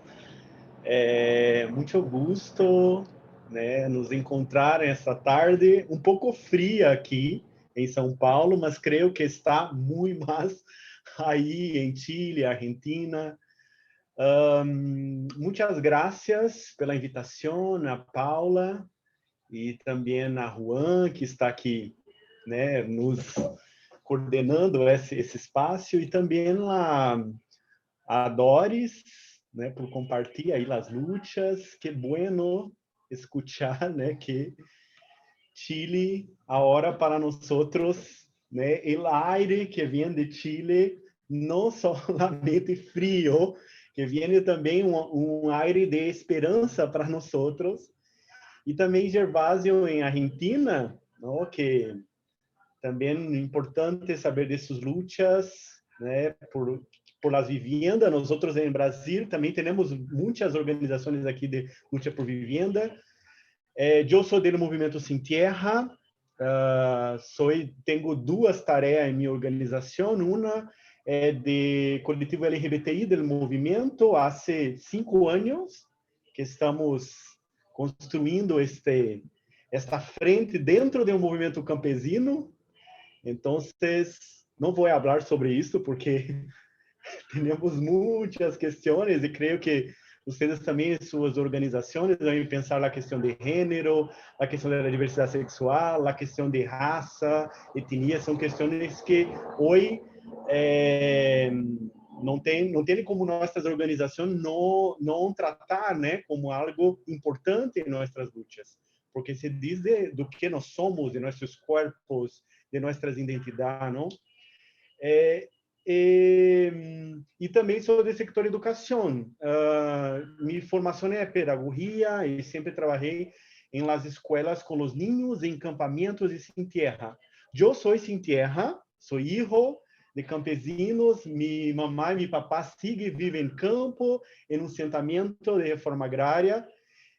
Muito gosto, né, nos encontrar esta tarde, um pouco fria aqui em São Paulo, mas creio que está muito mais aí em Chile, Argentina. Muitas graças pela invitação, a Paula e também a Juan, que está aqui, né, nos coordenando esse espaço, e também a Doris, né, por compartilhar aí as lutas. Que bueno escuchar, né, que Chile, agora para nós, né, o aire que vem de Chile, não solamente frio, que vem também aire de esperança para nós. E também Gervásio em Argentina, não, que também importante saber dessas lutas, né, por las viviendas. Nós em Brasil também temos muitas organizações aqui de luta por vivienda. Eu sou do Movimento Sin Tierra, tenho duas tarefas em minha organização. Uma é de coletivo LGBTI do movimento. Há 5 anos que estamos construindo esta frente dentro do movimento campesino. Então, não vou falar sobre isso porque temos muitas questões, e creio que vocês também, em suas organizações, devem pensar na questão de gênero, a questão da diversidade sexual, a questão de raça, etnia. São questões que hoje não tem como nossas organizações não tratar, né, como algo importante em nossas lutas, porque se diz do que nós somos, de nossos corpos, de nossas identidades, não? E também sou do sector educação. Minha formação é pedagogia e sempre trabalhei em las escolas com os niños em campamentos e sin tierra. Eu sou sin tierra, sou filho de campesinos. Minha mamãe e meu papá vivem em campo, em um assentamento de reforma agrária,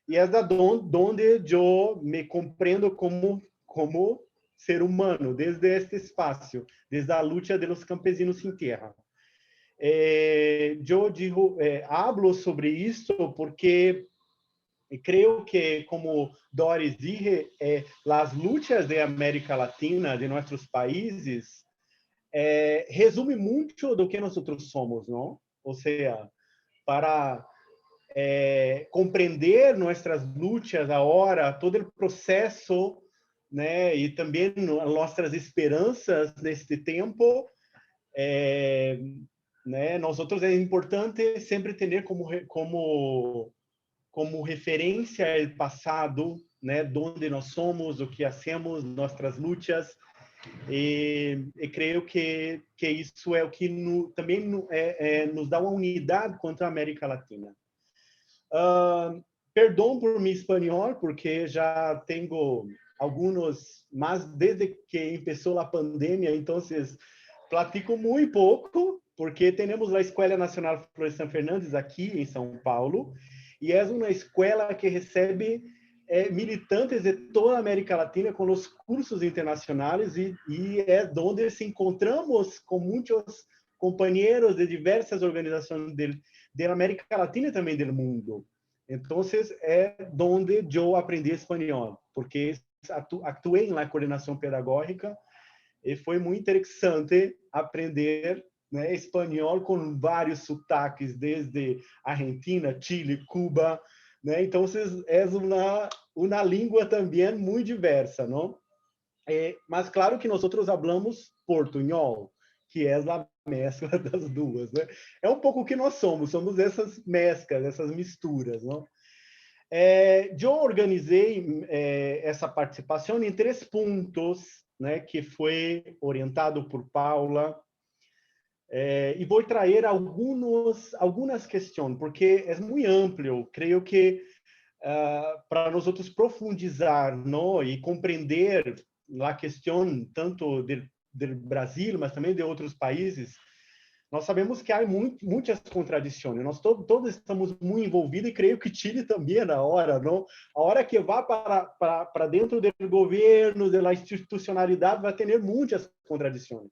e é da onde eu me compreendo como ser humano, desde este espaço, desde a luta de los campesinos sin tierra. Eu hablo sobre isso porque creio que, como Doris disse, as lutas de América Latina, de nossos países, resume muito do que nós somos, não? Ou seja, para compreender nossas lutas agora, todo o processo, né, e também nossas esperanças neste tempo, né, nós é importante sempre ter como referência o passado, né, onde nós somos, o que hacemos, nossas lutas, e creio que isso é o que também nos dá uma unidade contra a América Latina. Perdão por meu espanhol, porque já tenho alguns, mas desde que começou a pandemia, então platico muito pouco, porque temos a Escola Nacional Florestan Fernandes aqui em São Paulo, e é uma escola que recebe militantes de toda a América Latina com os cursos internacionais, e é onde se encontramos com muitos companheiros de diversas organizações da América Latina e também do mundo. Então, é onde eu aprendi espanhol, porque atuei na coordenação pedagógica e foi muito interessante aprender, né, espanhol com vários sotaques, desde Argentina, Chile, Cuba, né? Então, é uma língua também muito diversa, não? Mas claro que nós falamos portunhol, que é a mescla das duas, né? É um pouco o que nós somos essas mesclas, essas misturas, não? Eu organizei essa participação em 3 pontos, né, que foi orientado por Paula, e vou trazer algumas questões, porque é muito amplo. Creio que para nós profundizar, não, e compreender a questão tanto do Brasil, mas também de outros países, nós sabemos que há muitas contradições. Nós todos estamos muito envolvidos, e creio que Chile também na hora, não? A hora que vá para dentro do governo, da institucionalidade, vai ter muitas contradições.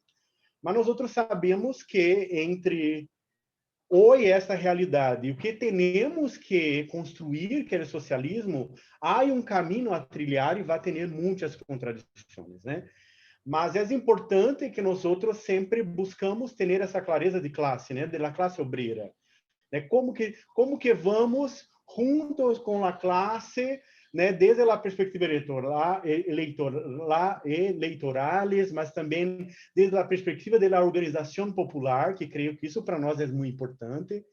Mas nós sabemos que entre hoje essa realidade. O que temos que construir, que é o socialismo, há um caminho a trilhar e vai ter muitas contradições, né? Mas é importante que nós outros sempre buscamos ter essa clareza de classe, né? Da classe obreira, né? Como que vamos juntos com a classe, né? Desde a perspectiva eleitorais, mas também desde a perspectiva da organização popular, que creio que isso para nós é muito importante,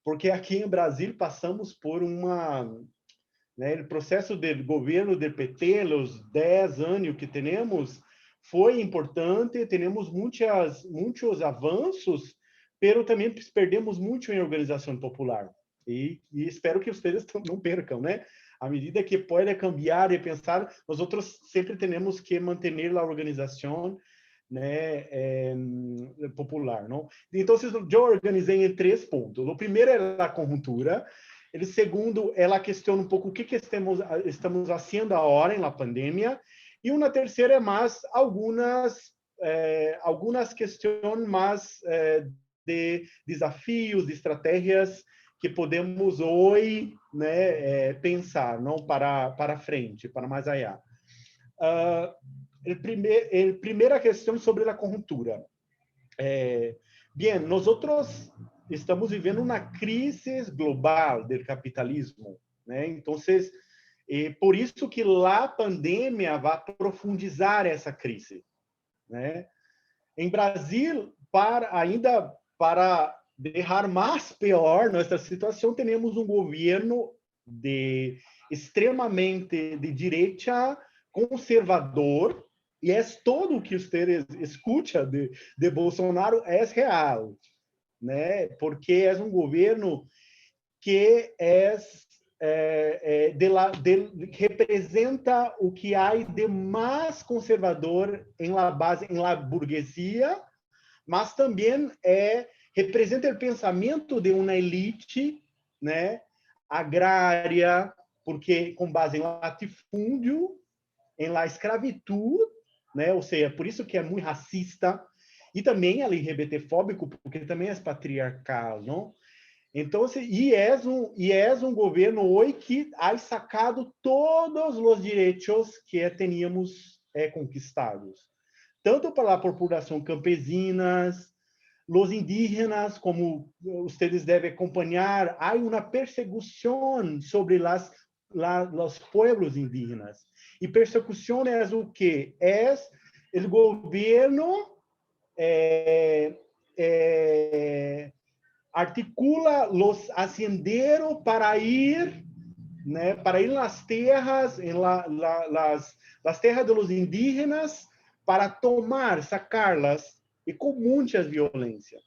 porque aqui em Brasil passamos por né, o processo do governo do PT, os 10 anos que temos, foi importante, temos muitos avanços, mas também perdemos muito em organização popular. E espero que vocês não percam, né? À medida que pode cambiar e pensar, nós outros sempre temos que manter a organização, né, popular, não? Então, eu organizei em 3 pontos. O primeiro é a conjuntura. O segundo, ela questiona um pouco o que estamos fazendo agora na pandemia. E uma terceira é mais algumas questões mais de desafios, de estratégias que podemos hoje, né, pensar, não para frente, para mais allá. A primeira questão sobre a conjuntura. Bem, nós estamos vivendo uma crise global do capitalismo, né? Então, por isso que a pandemia vai profundizar essa crise, né? Em Brasil, para deixar mais pior nossa situação, temos um governo extremamente de direita, conservador, e é todo o que vocês escutam de Bolsonaro é real, né? Porque é um governo que representa o que há de mais conservador em la base, em la burguesia, mas também representa o pensamento de uma elite, né, agrária, porque com base em latifúndio, em la escravitud, né, ou seja, por isso que é muito racista, e também LGBTfóbico, porque também é patriarcal, não? Então, e é um governo hoje que ha sacado todos os direitos que teníamos conquistados, tanto para a população campesinas, os indígenas, como vocês devem acompanhar, há uma perseguição sobre os pueblos indígenas. E persecução é o que? É o governo articula os hacendeiros para ir, né, nas terras, las terras dos indígenas, para tomar, sacarlas, e com muita violência.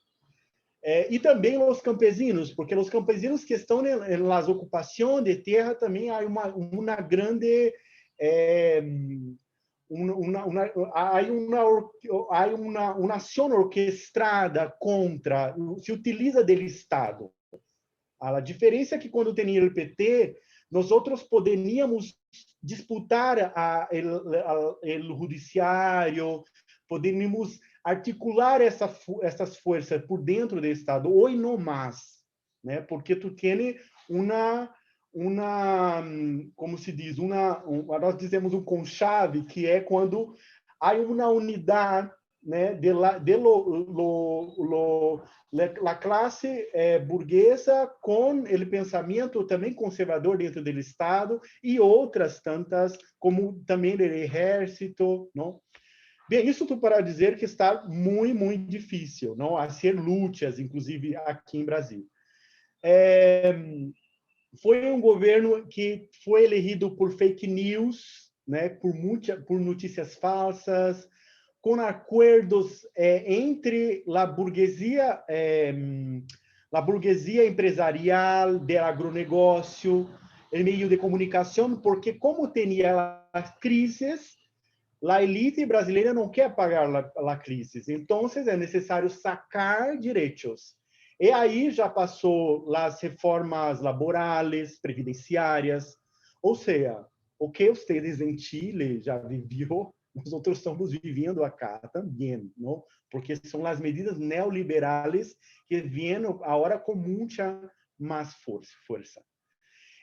E também os campesinos, porque os campesinos que estão nas ocupações de terra também há uma grande há uma ação orquestrada contra, se utiliza do Estado. A diferença é que quando tinha o PT, nós outros poderíamos disputar o judiciário, poderíamos articular essas forças por dentro do Estado, hoje não mais, né? Porque tu tem como se diz, nós dizemos um conchave, que é quando há uma unidade, né, la classe burguesa com o pensamento também conservador dentro do Estado e outras tantas, como também o exército, não? Bem, isso tudo para dizer que está muito, muito difícil, não? A ser lutas, inclusive aqui em Brasil. Foi um governo que foi elegido por fake news, né? Por notícias falsas, com acordos entre a burguesia empresarial, do agronegócio, o meio de comunicação, porque como tinha as crises, a elite brasileira não quer pagar a crise. Então, é necessário sacar direitos. E aí já passou as reformas laborais, previdenciárias, ou seja, o que vocês em Chile já viviam, nós estamos vivendo acá também, não? Porque são as medidas neoliberais que vêm agora com muita mais força.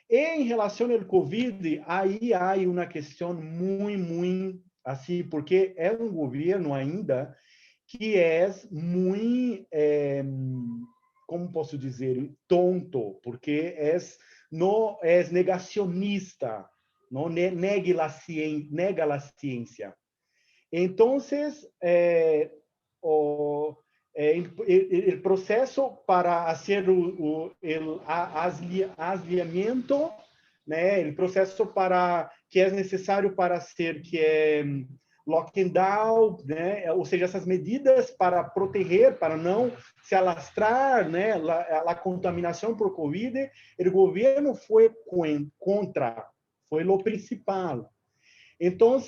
E em relação ao Covid, aí há uma questão muito assim, porque é um governo ainda que é muito, como posso dizer, tonto, porque não é negacionista, não nega a ciência. Então, o processo para fazer o alinhamento, né, o processo para que é necessário para ser que é lockdown, né, ou seja, essas medidas para proteger, para não se alastrar, né, a contaminação por Covid, o governo foi contra, foi o principal. Então,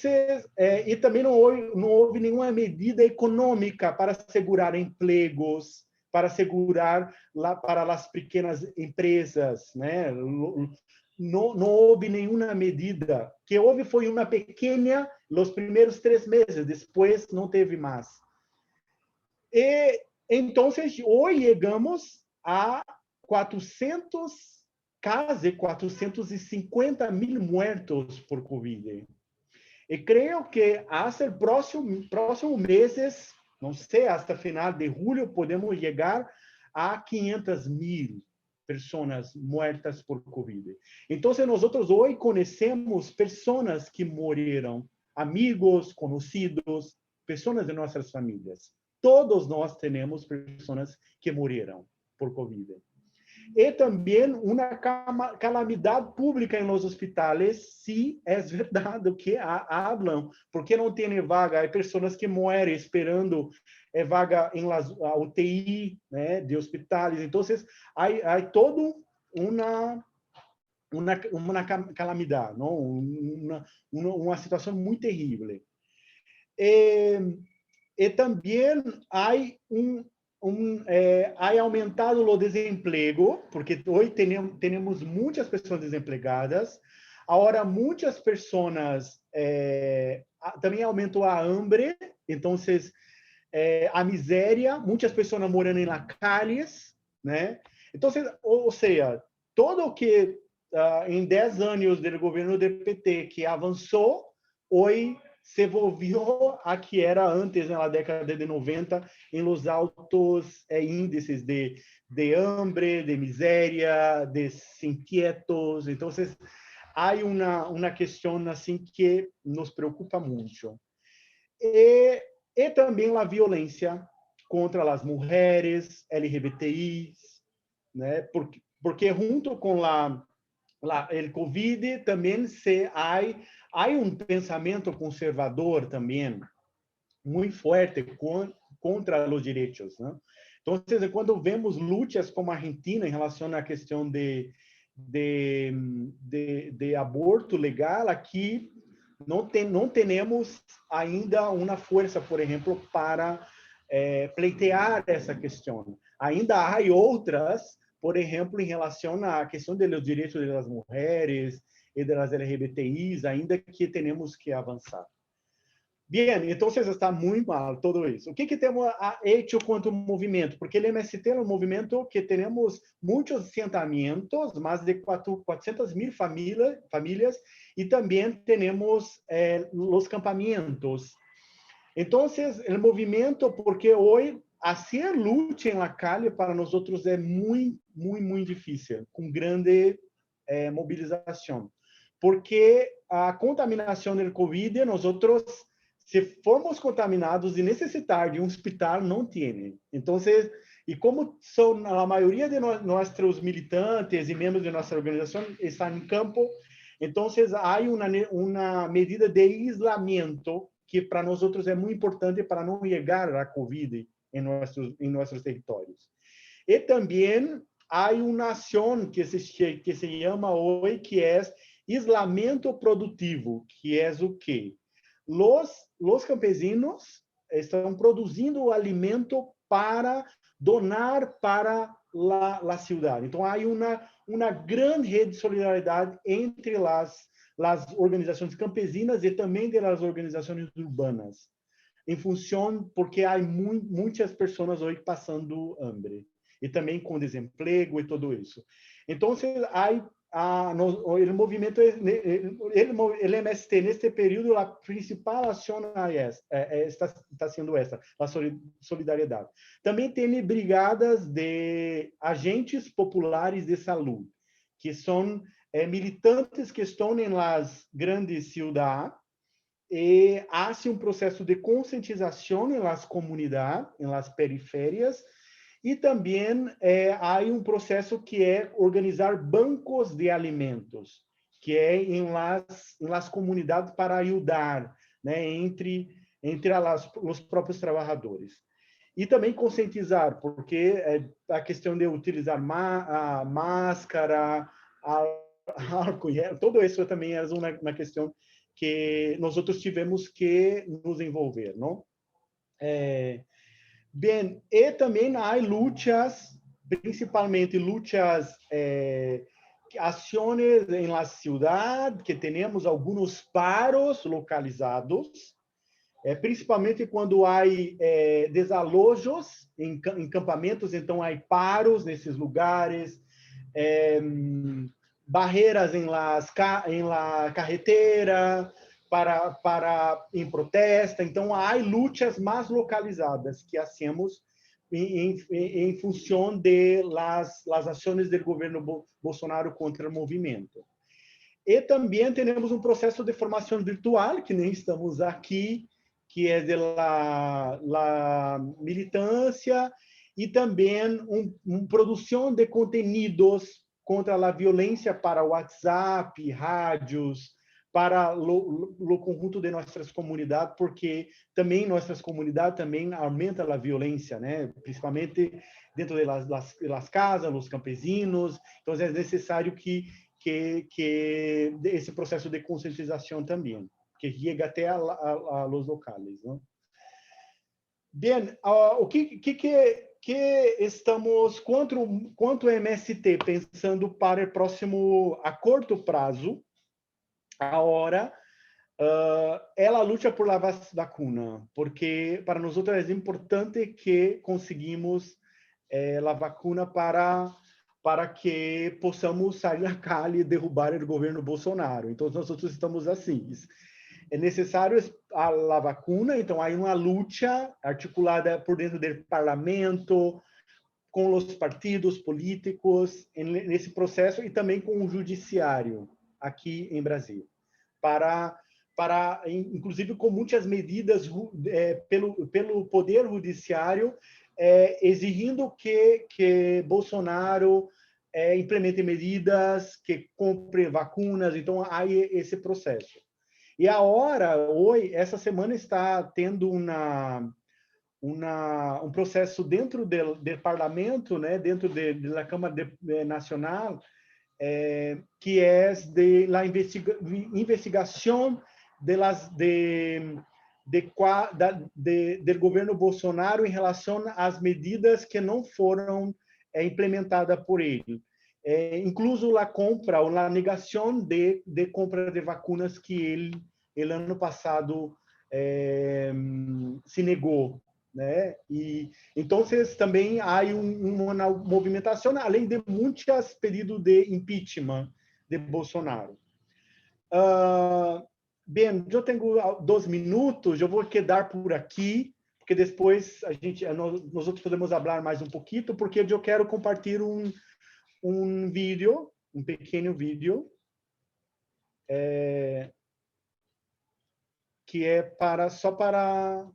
e também não houve nenhuma medida econômica para assegurar empregos, para assegurar para as pequenas empresas, né? Não houve nenhuma medida. Que houve foi uma pequena nos primeiros 3 meses, depois não teve mais. E então, hoje chegamos a 450 mil mortos por Covid. E creio que hasta el próximo meses, não sei, hasta final de julho, podemos chegar a 500 mil pessoas mortas por Covid. Então, nós hoje conhecemos pessoas que morreram, amigos, conhecidos, pessoas de nossas famílias. Todos nós temos pessoas que morreram por Covid. E também uma calamidade pública em los hospitais, se é verdade o que falam, porque não tem vaga, há pessoas que morrem esperando vaga em la UTI, né, de hospitais. Então, há todo uma calamidade, não? Uma situação muito terrível. E também há ha aumentado o desemprego, porque hoje temos muitas pessoas desempregadas. Agora, muitas pessoas também aumentou a hambre, então, a miséria, muitas pessoas morando em las calles, né? Então, ou seja, todo o que em 10 anos do governo do PT que avançou, hoje se volvió a que era antes, na década de 90, em los altos índices de hambre, de miséria, de inquietos. Então, há uma questão assim que nos preocupa muito. E também a violência contra as mulheres LGBTI, né? Porque junto com o Covid também há um pensamento conservador também muito forte contra os direitos, né? Então, quando vemos lutas como a Argentina em relação à questão de aborto legal, aqui não temos ainda uma força, por exemplo, para pleitear essa questão. Ainda há outras, por exemplo, em relação à questão dos direitos das mulheres e das LGBTIs, ainda que temos que avançar. Bem, então está muito mal tudo isso. O que temos feito quanto movimento? Porque o MST é um movimento que temos muitos assentamentos, mais de 400 mil famílias, e também temos os campamentos. Então, o movimento, porque hoje fazer luta em la calle para nós é muito, muito, muito difícil, com grande mobilização. Porque a contaminação do Covid, nós se formos contaminados e necessitar de um hospital, não tem. Então, e como são a maioria de nossos militantes e membros de nossa organização estão em campo, então há uma medida de isolamento que para nós é muito importante para não chegar a Covid em nossos territórios. E também há uma ação que se chama hoje, que é isolamento produtivo, que é o quê? Los campesinos estão produzindo o alimento para donar para a cidade. Então, há uma grande rede de solidariedade entre das organizações campesinas e também das organizações urbanas, em função porque há muitas pessoas hoje passando hambre e também com desemprego e tudo isso. Então, o movimento, o MST, neste período, a principal ação está sendo essa, a solidariedade. Também tem brigadas de agentes populares de saúde, que são militantes que estão em las grandes cidades e fazem um processo de conscientização em las comunidades, em las periférias, e também há um processo que é organizar bancos de alimentos, que é em las comunidades para ajudar, né, entre os próprios trabalhadores. E também conscientizar, porque a questão de utilizar a máscara, álcool, tudo isso também é uma questão que nós outros tivemos que nos envolver, não? Bem, e também há lutas, principalmente lutas, ações em la ciudad, que temos alguns paros localizados, principalmente quando há desalojos em campamentos, então há paros nesses lugares, barreiras em la carretera, em protesta. Então, há lutas mais localizadas que hacemos em função de las ações do governo Bolsonaro contra o movimento. E também temos um processo de formação virtual, que nem estamos aqui, que é de la militância, e também uma produção de conteúdos contra a violência para WhatsApp, rádios, para o conjunto de nossas comunidades, porque também nossas comunidades também aumenta a violência, né? Principalmente dentro das casas, os campesinos. Então é necessário que esse processo de conscientização também, que chegue até a los locais, não? Bem, o que estamos quanto ao MST pensando para o próximo a curto prazo? Agora, ela luta por la vacuna, porque para nós é importante que conseguimos a vacuna para que possamos sair à calle e derrubar o governo Bolsonaro. Então, nós estamos assim. É necessário a vacuna, então há uma luta articulada por dentro do parlamento, com os partidos políticos, nesse processo, e também com o judiciário aqui em Brasil. Inclusive com muitas medidas pelo poder judiciário, exigindo que Bolsonaro implemente medidas, que compre vacinas. Então há esse processo. E hoje, essa semana está tendo um processo dentro do parlamento, né, dentro da Câmara Nacional, que é de la investigação do governo Bolsonaro em relação às medidas que não foram implementadas por ele, incluso a compra ou a negação de compra de vacinas que ele ano passado se negou, né? E então também há uma movimentação, além de muitos pedidos de impeachment de Bolsonaro. Bem, eu tenho 2 minutos, eu vou quedar por aqui, porque depois nós outros podemos falar mais um pouquinho, porque eu quero compartilhar um vídeo, um pequeno vídeo, que é só para...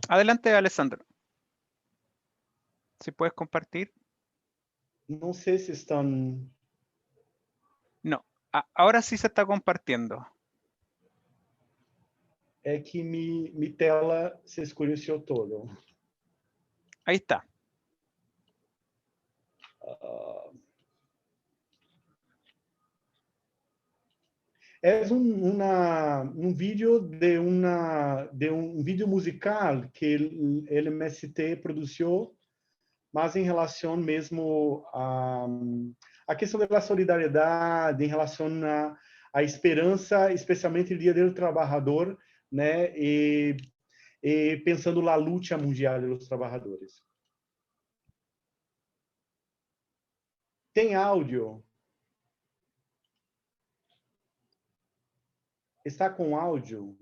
Adelante, Alessandro. Si puedes compartir. No sé si están... No, ahora sí se está compartiendo. É que mi tela se escureceu todo. Ahí está. É um vídeo de um vídeo musical que o MST produziu mas em relação mesmo a questão da solidariedade, em relação à esperança, especialmente no Dia do Trabalhador, né? E pensando na luta mundial dos trabalhadores. Tem áudio? Está com áudio?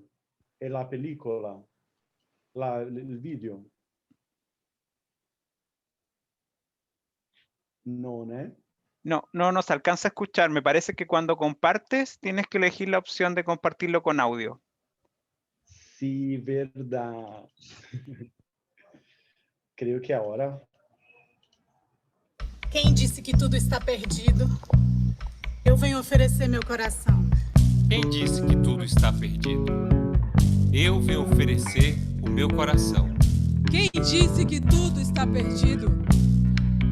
A película? O vídeo? No, ¿no? No, no nos alcanza a escuchar. Me parece que cuando compartes tienes que elegir la opción de compartirlo con audio. Sí, verdad. Creo que ahora. Quem disse que tudo está perdido? Eu venho oferecer meu coração. Quem disse que tudo está perdido? Eu venho oferecer o meu coração. Quem disse que tudo está perdido?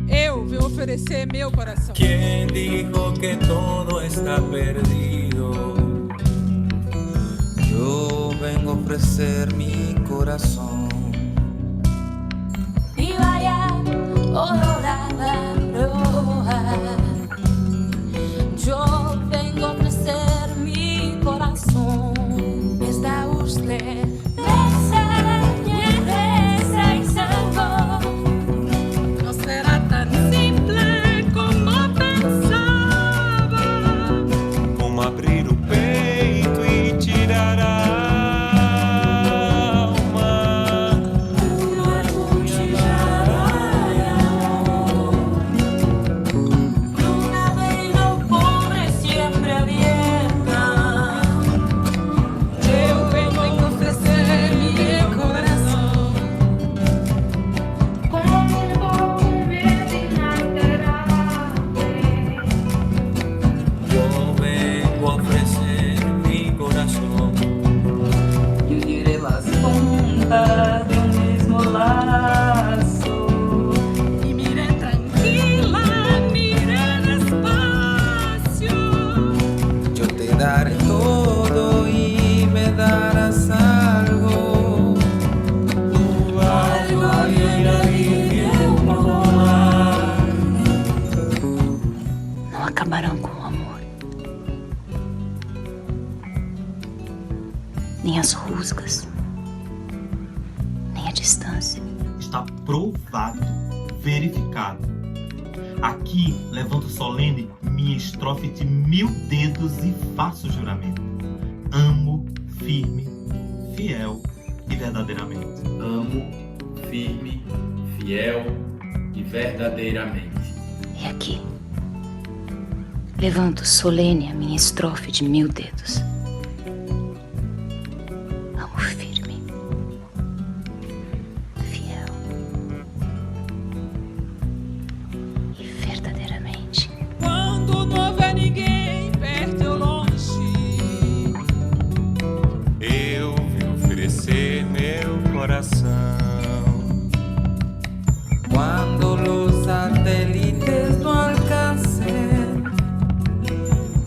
Eu venho oferecer meu coração. Quem dijo que todo está perdido? Yo vengo a ofrecer mi corazón. Y vaya olorada roja. Yo vengo a ofrecer mi corazón. ¿Está usted? Não será tão simples como pensava. Como abrir o peito e tirar a alma. Una vela pobre siempre abierta. Eu venho oferecer meu coração. Yo vengo a ofrecer mi corazón. Y uniré las puntas de un mismo lazo. E mire tranquila, mire despacio. Yo te daré todo y me darás algo. Algo a ir un poco más. No acabarán con amor. Nem as rusgas, nem a distância. Está provado, verificado. Aqui levanto solene minha estrofe de 1000 dedos e faço juramento. Amo, firme, fiel e verdadeiramente. Amo, firme, fiel e verdadeiramente. E aqui, levanto solene a minha estrofe de 1000 dedos. Amo firme, fiel e verdadeiramente. Quando não houver ninguém perto ou longe, Eu venho oferecer meu coração. Cuando los satélites no alcancen,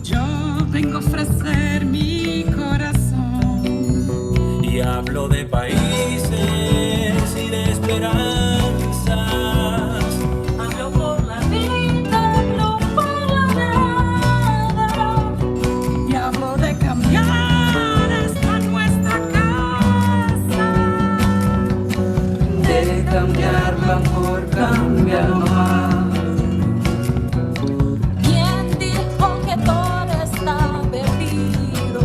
Eu venho oferecer mi coração. y hablo de países y de esperanzas. Hablo por la vida, hablo por la nada. E hablo de cambiar esta nuestra casa. De cambiarla por cambiar más. ¿Quién dijo que todo está perdido?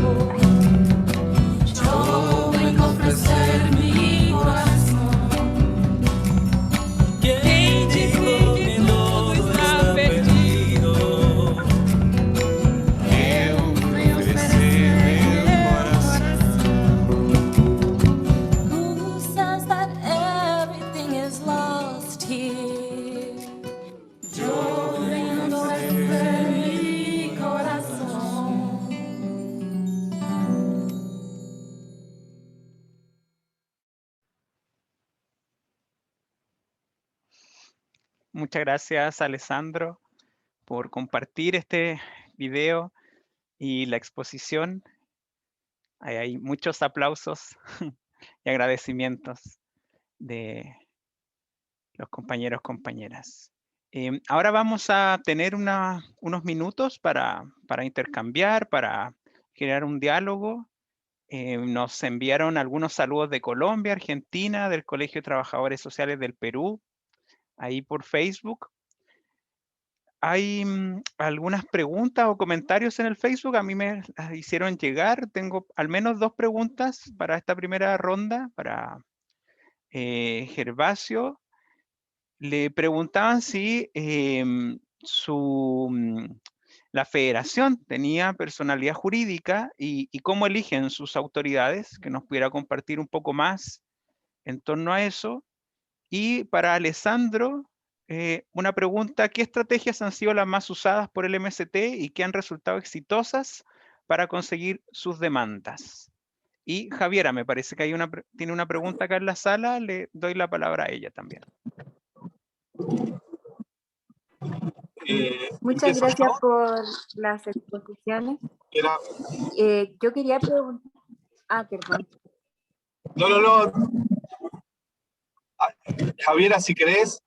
Yo vengo a ofrecer mi corazón. ¿Quién dijo que todo está perdido? Eu venho oferecer meu coração. Who says that everything is lost here? Yo vengo a ofrecer mi corazón. Muchas gracias, Alessandro, por compartir este video y la exposición. Hay muchos aplausos y agradecimientos de los compañeros, compañeras. Ahora vamos a tener unos minutos para intercambiar, para crear un diálogo. Nos enviaron algunos saludos de Colombia, Argentina, del Colegio de Trabajadores Sociales del Perú, ahí por Facebook. Hay algunas preguntas o comentarios en el Facebook, a mí me las hicieron llegar. Tengo al menos 2 preguntas para esta primera ronda, para Gervasio. Le preguntaban si la federación tenía personalidad jurídica y cómo eligen sus autoridades, que nos pudiera compartir un poco más en torno a eso. Y para Alessandro, una pregunta: ¿qué estrategias han sido las más usadas por el MST y que han resultado exitosas para conseguir sus demandas? Y Javiera, me parece que tiene una pregunta acá en la sala, le doy la palabra a ella también. Muchas gracias por las exposiciones. Yo quería preguntar... perdón. No. Javiera, si querés.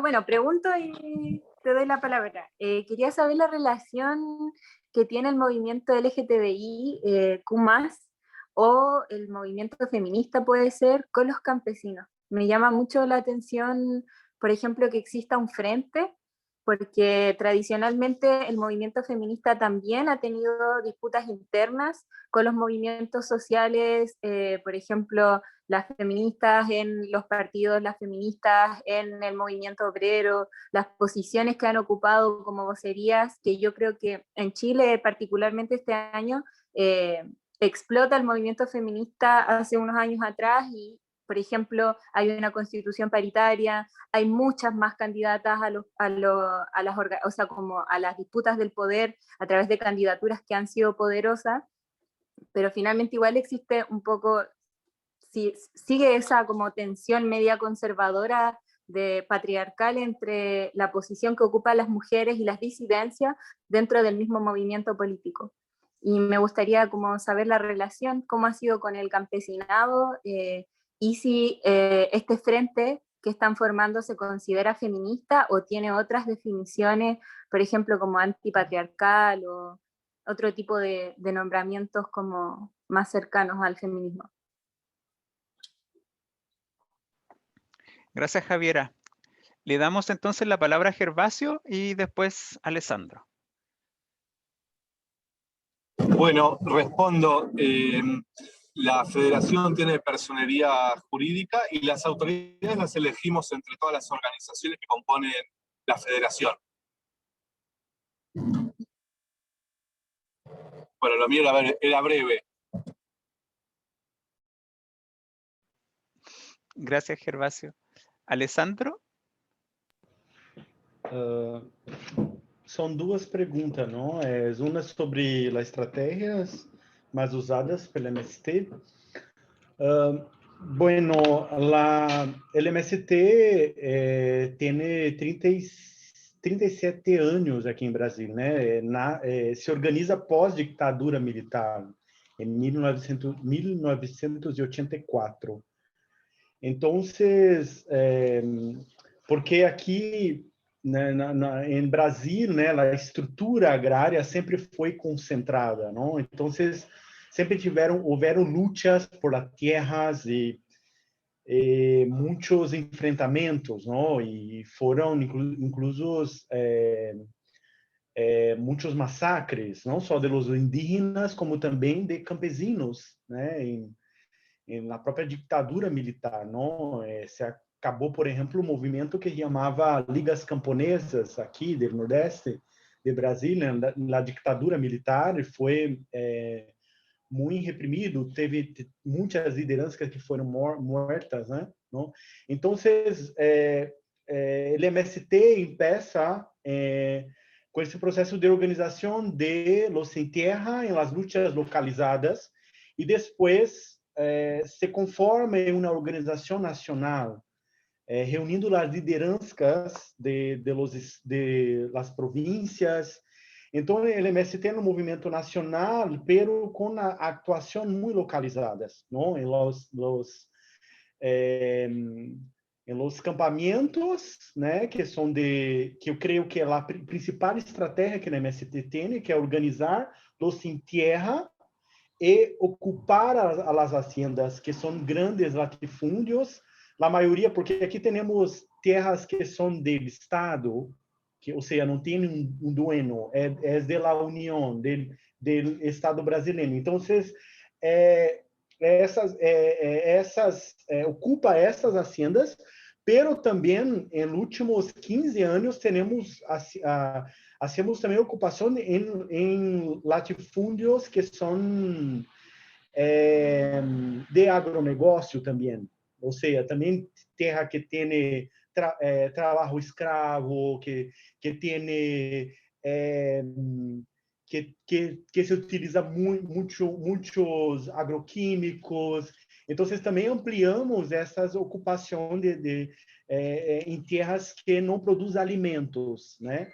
Bueno, pregunto y te doy la palabra. Quería saber la relación que tiene el movimiento LGTBI, Q+, o el movimiento feminista, puede ser, con los campesinos. Me llama mucho la atención, por ejemplo, que exista un frente, porque tradicionalmente el movimiento feminista también ha tenido disputas internas con los movimientos sociales, por ejemplo, las feministas en los partidos, las feministas en el movimiento obrero, las posiciones que han ocupado como vocerías, que yo creo que en Chile, particularmente este año, explota el movimiento feminista hace unos años atrás y, por ejemplo, hay una constitución paritaria, hay muchas más candidatas a las disputas del poder a través de candidaturas que han sido poderosas, pero finalmente igual existe un poco, sigue esa como tensión media conservadora de patriarcal entre la posición que ocupan las mujeres y las disidencias dentro del mismo movimiento político. Y me gustaría como saber la relación, cómo ha sido con el campesinado, y si este frente que están formando se considera feminista o tiene otras definiciones, por ejemplo, como antipatriarcal o otro tipo de nombramientos como más cercanos al feminismo. Gracias, Javiera. Le damos entonces la palabra a Gervasio y después a Alessandro. Bueno, respondo. La federación tiene personería jurídica y las autoridades las elegimos entre todas las organizaciones que componen la federación. Bueno, lo mío era breve. Gracias, Gervasio. ¿Alessandro? São 2 perguntas, não? Uma sobre as estratégias mais usadas pelo MST. Bueno, el MST tiene 37 anos aqui em Brasil, né? Se organiza pós-ditadura militar, em 1984. Então, porque aqui em Brasil, né, a estrutura agrária sempre foi concentrada, não? Então, sempre houveram lutas por las tierras e muitos enfrentamentos, não? E foram inclusos muitos massacres, não só de los indígenas, como também de campesinos, né? Na própria ditadura militar, não? Se acabou, por exemplo, um movimento que chamava Ligas Camponesas aqui do Nordeste de Brasília, na ditadura militar, e foi muito reprimido, teve muitas lideranças que foram mortas, né? Não? Então, o MST empieza com esse processo de organização de los sem terra em las lutas localizadas e depois se conforma em uma organização nacional, reunindo as lideranças de las províncias. Então, o MST é um movimento nacional, pero com a atuação muito localizadas, não? Em em los campamentos, né, que eu creio que é a principal estratégia que a MST tem, que é organizar los sem terra e ocupar as haciendas, que são grandes latifúndios, a maioria, porque aqui temos terras que são do Estado, que, ou seja, não tem um dueño, é da União, do Estado brasileiro. Então, ocupa essas haciendas, pero também, nos últimos 15 anos, hacemos também ocupação em latifúndios que são de agronegócio também. Ou seja, também terra que tem trabalho escravo, que tem que se utiliza muitos agroquímicos. Então, também ampliamos essas ocupações em terras que não produzem alimentos, né?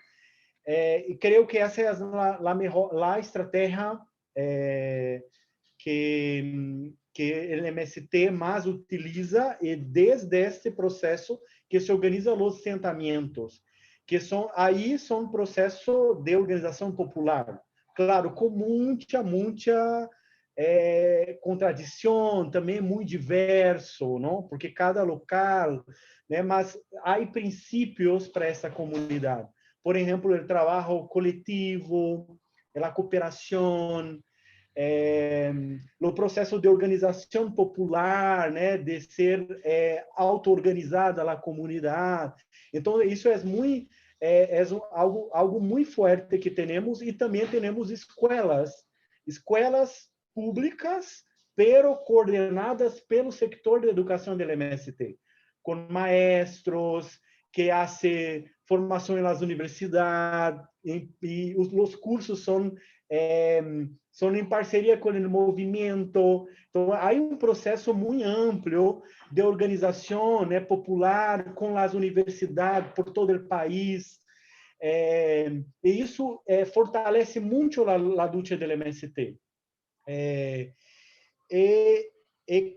E creio que essa é a estratégia que o MST mais utiliza, e desde este processo que se organiza os assentamentos, que são processo de organização popular. Claro, com muita contradição, também muito diverso, não? Porque cada local, né? Mas há princípios para essa comunidade. Por exemplo, o trabalho coletivo, a cooperação, o processo de organização popular, né? De ser auto-organizada a comunidade. Então, isso é muito algo muito forte que temos, e também temos escolas públicas, pero coordenadas pelo sector de educação do MST, com maestros que fazem formação nas universidades, e os cursos são em parceria com o movimento. Então, há processo muito amplo de organização, né, popular com as universidades por todo o país. E isso fortalece muito a luta do MST.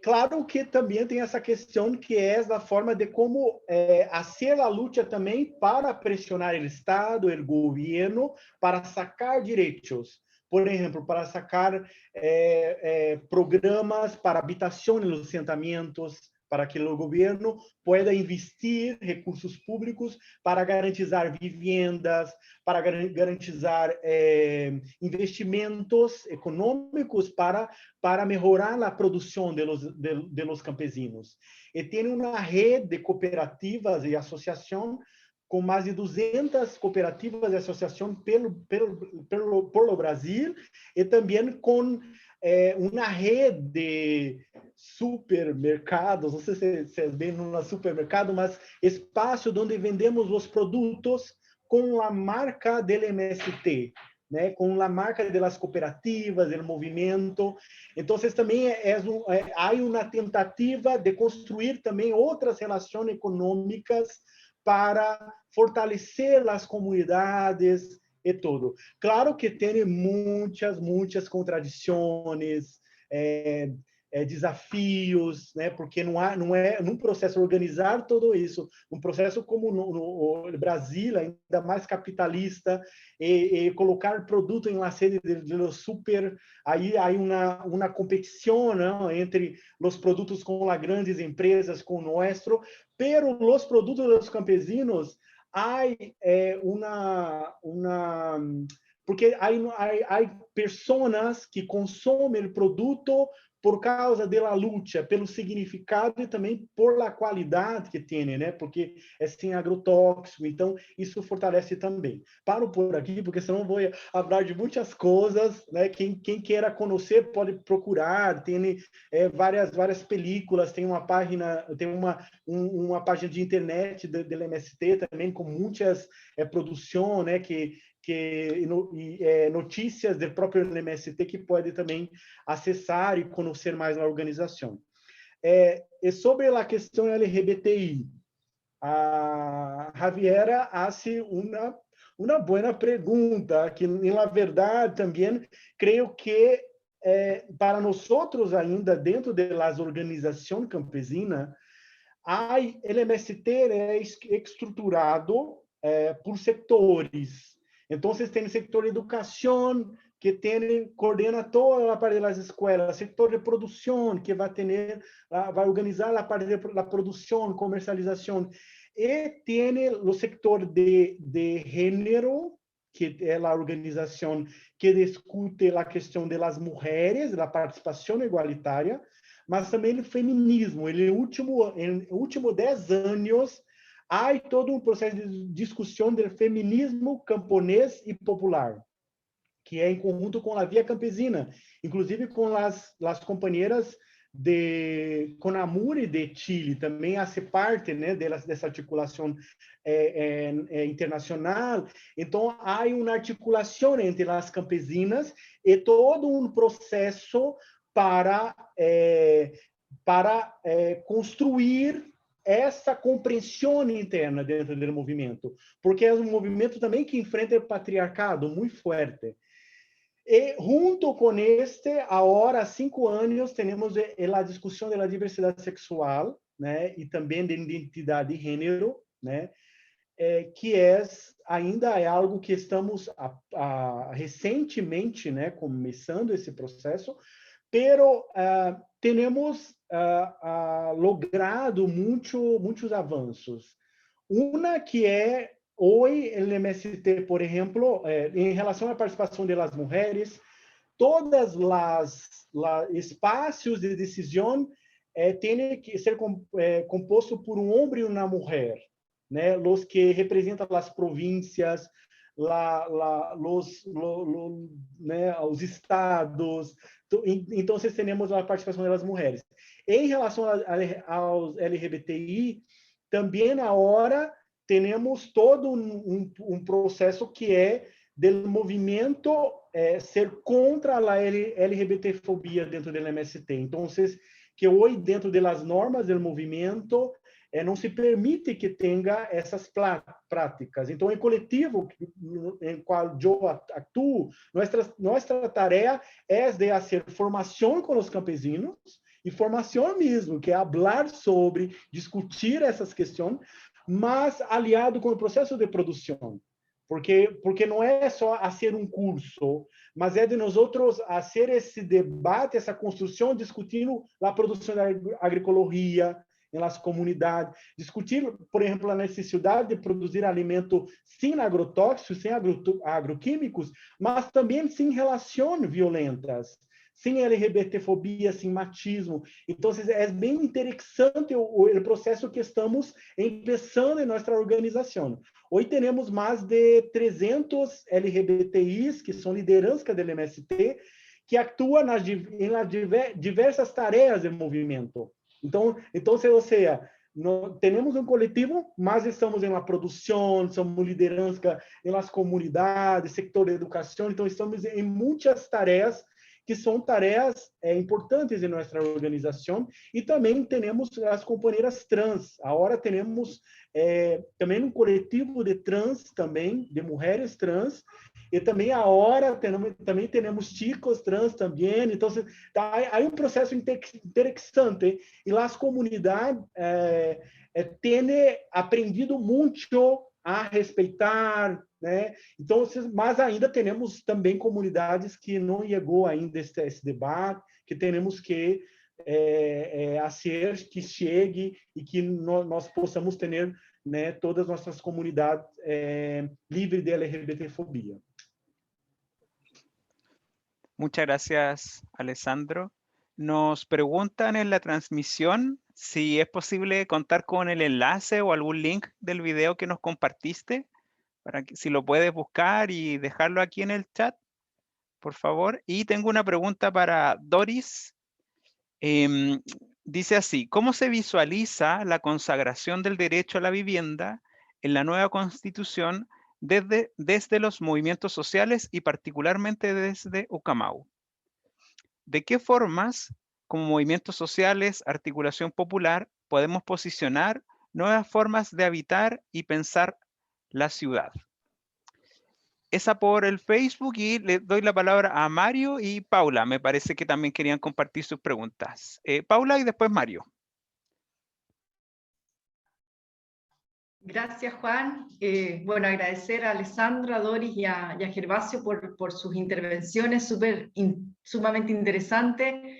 Claro que também tem essa questão que é da forma de como fazer a luta também para pressionar o Estado, o governo, para sacar direitos. Por exemplo, para sacar programas para habitação nos assentamentos, para que o governo pueda investir recursos públicos para garantizar viviendas, para garantizar investimentos econômicos para melhorar a produção de los campesinos. E tem uma rede de cooperativas e associação com mais de 200 cooperativas e associações pelo Brasil, e também com uma rede de supermercados, não sei se vocês veem no supermercado, mas espaço onde vendemos os produtos com a marca do MST, né? Com a marca das cooperativas, do movimento. Então, também há uma tentativa de construir também outras relações econômicas para fortalecer as comunidades e tudo. Claro que tem muitas contradições, desafios, né? Porque não é num processo organizar tudo isso, um processo como no Brasil, ainda mais capitalista, e colocar produto em uma sede de super, aí há uma competição, não? Entre os produtos com as grandes empresas, com o nosso, pero os produtos dos campesinos porque há pessoas que consomem o produto por causa da luta, pelo significado e também por la qualidade que tem, né? Porque é sem agrotóxico, então isso fortalece também. Paro por aqui, porque senão vou falar de muitas coisas, né? Quem queira conhecer pode procurar, tem várias películas, tem uma página, uma página de internet do MST também, com muitas produções, né? Notícias do próprio MST que pode também acessar e conhecer mais a organização. E sobre a questão LGBTI, a Javiera faz uma boa pergunta, que, na verdade, também creio que para nós ainda, dentro das organizações campesinas, el MST es estruturado por sectores. Entonces, tem sector de educação, que coordena toda a parte das escolas, sector de produção, que vai organizar a parte da produção, comercialização, e tem o sector de gênero, que é a organização que discute a questão das mulheres, da participação igualitária, mas também o feminismo. Nos últimos 10 anos, há todo um processo de discussão do feminismo camponês e popular, que é em conjunto com a Via Campesina, inclusive com as companheiras de CONAMUR de Chile, também faz parte, né, dessa articulação internacional. Então, há uma articulação entre as campesinas e todo um processo para construir essa compreensão interna dentro do movimento, porque é um movimento também que enfrenta o patriarcado muito forte. E junto com agora há 5 anos, temos a discussão da diversidade sexual, né, e também da identidade de gênero, né, que ainda é algo que estamos recentemente, né, começando esse processo, pero temos logrado muitos avanços. Uma que é hoje o MST, por exemplo, em relação à participação das mulheres, todas os espaços de decisão têm que ser compostos por um homem e uma mulher, né? Os que representam as províncias, os estados. Então, temos a participação das mulheres. Em relação aos LGBTI, também agora temos todo um processo que é do movimento ser contra a LGBTfobia dentro do MST. Então, que hoje, dentro das normas do movimento, não se permite que tenha essas práticas. Então, em coletivo, em qual eu atuo, nossa tarefa é de fazer formação com os campesinos, e formação mesmo, que é falar sobre, discutir essas questões, mas aliado com o processo de produção. Porque não é só fazer um curso, mas é de nós outros fazer esse debate, essa construção, discutindo a produção da agroecologia nas comunidades, discutir, por exemplo, a necessidade de produzir alimento sem agrotóxicos, sem agroquímicos, mas também sem relações violentas, sem LGBTfobia, sem machismo. Então, é bem interessante o processo que estamos começando em nossa organização. Hoje temos mais de 300 LGBTIs, que são lideranças do MST, que atuam em diversas tarefas do movimento. Então, ou seja, temos um coletivo, mas estamos em uma produção, somos liderança em las comunidades, sector de educação, então estamos em muitas tarefas que são tarefas importantes em nossa organização, e também temos as companheiras trans. Agora temos também um coletivo de trans, também, de mulheres trans, e também agora também temos chicos trans também. Então, há um processo interessante, e as comunidades têm aprendido muito a respeitar, né? Então, mas ainda temos também comunidades que não chegou ainda esse debate, que temos que fazer que chegue e que nós possamos ter, né, todas as nossas comunidades livres de LGBTfobia. Muchas gracias, Alessandro. Nos preguntan en la transmisión si es posible contar con el enlace o algún link del video que nos compartiste, para que si lo puedes buscar y dejarlo aquí en el chat, por favor. Y tengo una pregunta para Doris. Dice así: ¿cómo se visualiza la consagración del derecho a la vivienda en la nueva Constitución desde los movimientos sociales y particularmente desde Ucamau? ¿De qué formas, como movimientos sociales, articulación popular, podemos posicionar nuevas formas de habitar y pensar la ciudad? Esa por el Facebook, y le doy la palabra a Mario y Paula. Me parece que también querían compartir sus preguntas. Paula y después Mario. Gracias, Juan. Bueno, agradecer a Alessandra, a Doris y a Gervasio por sus intervenciones sumamente interesantes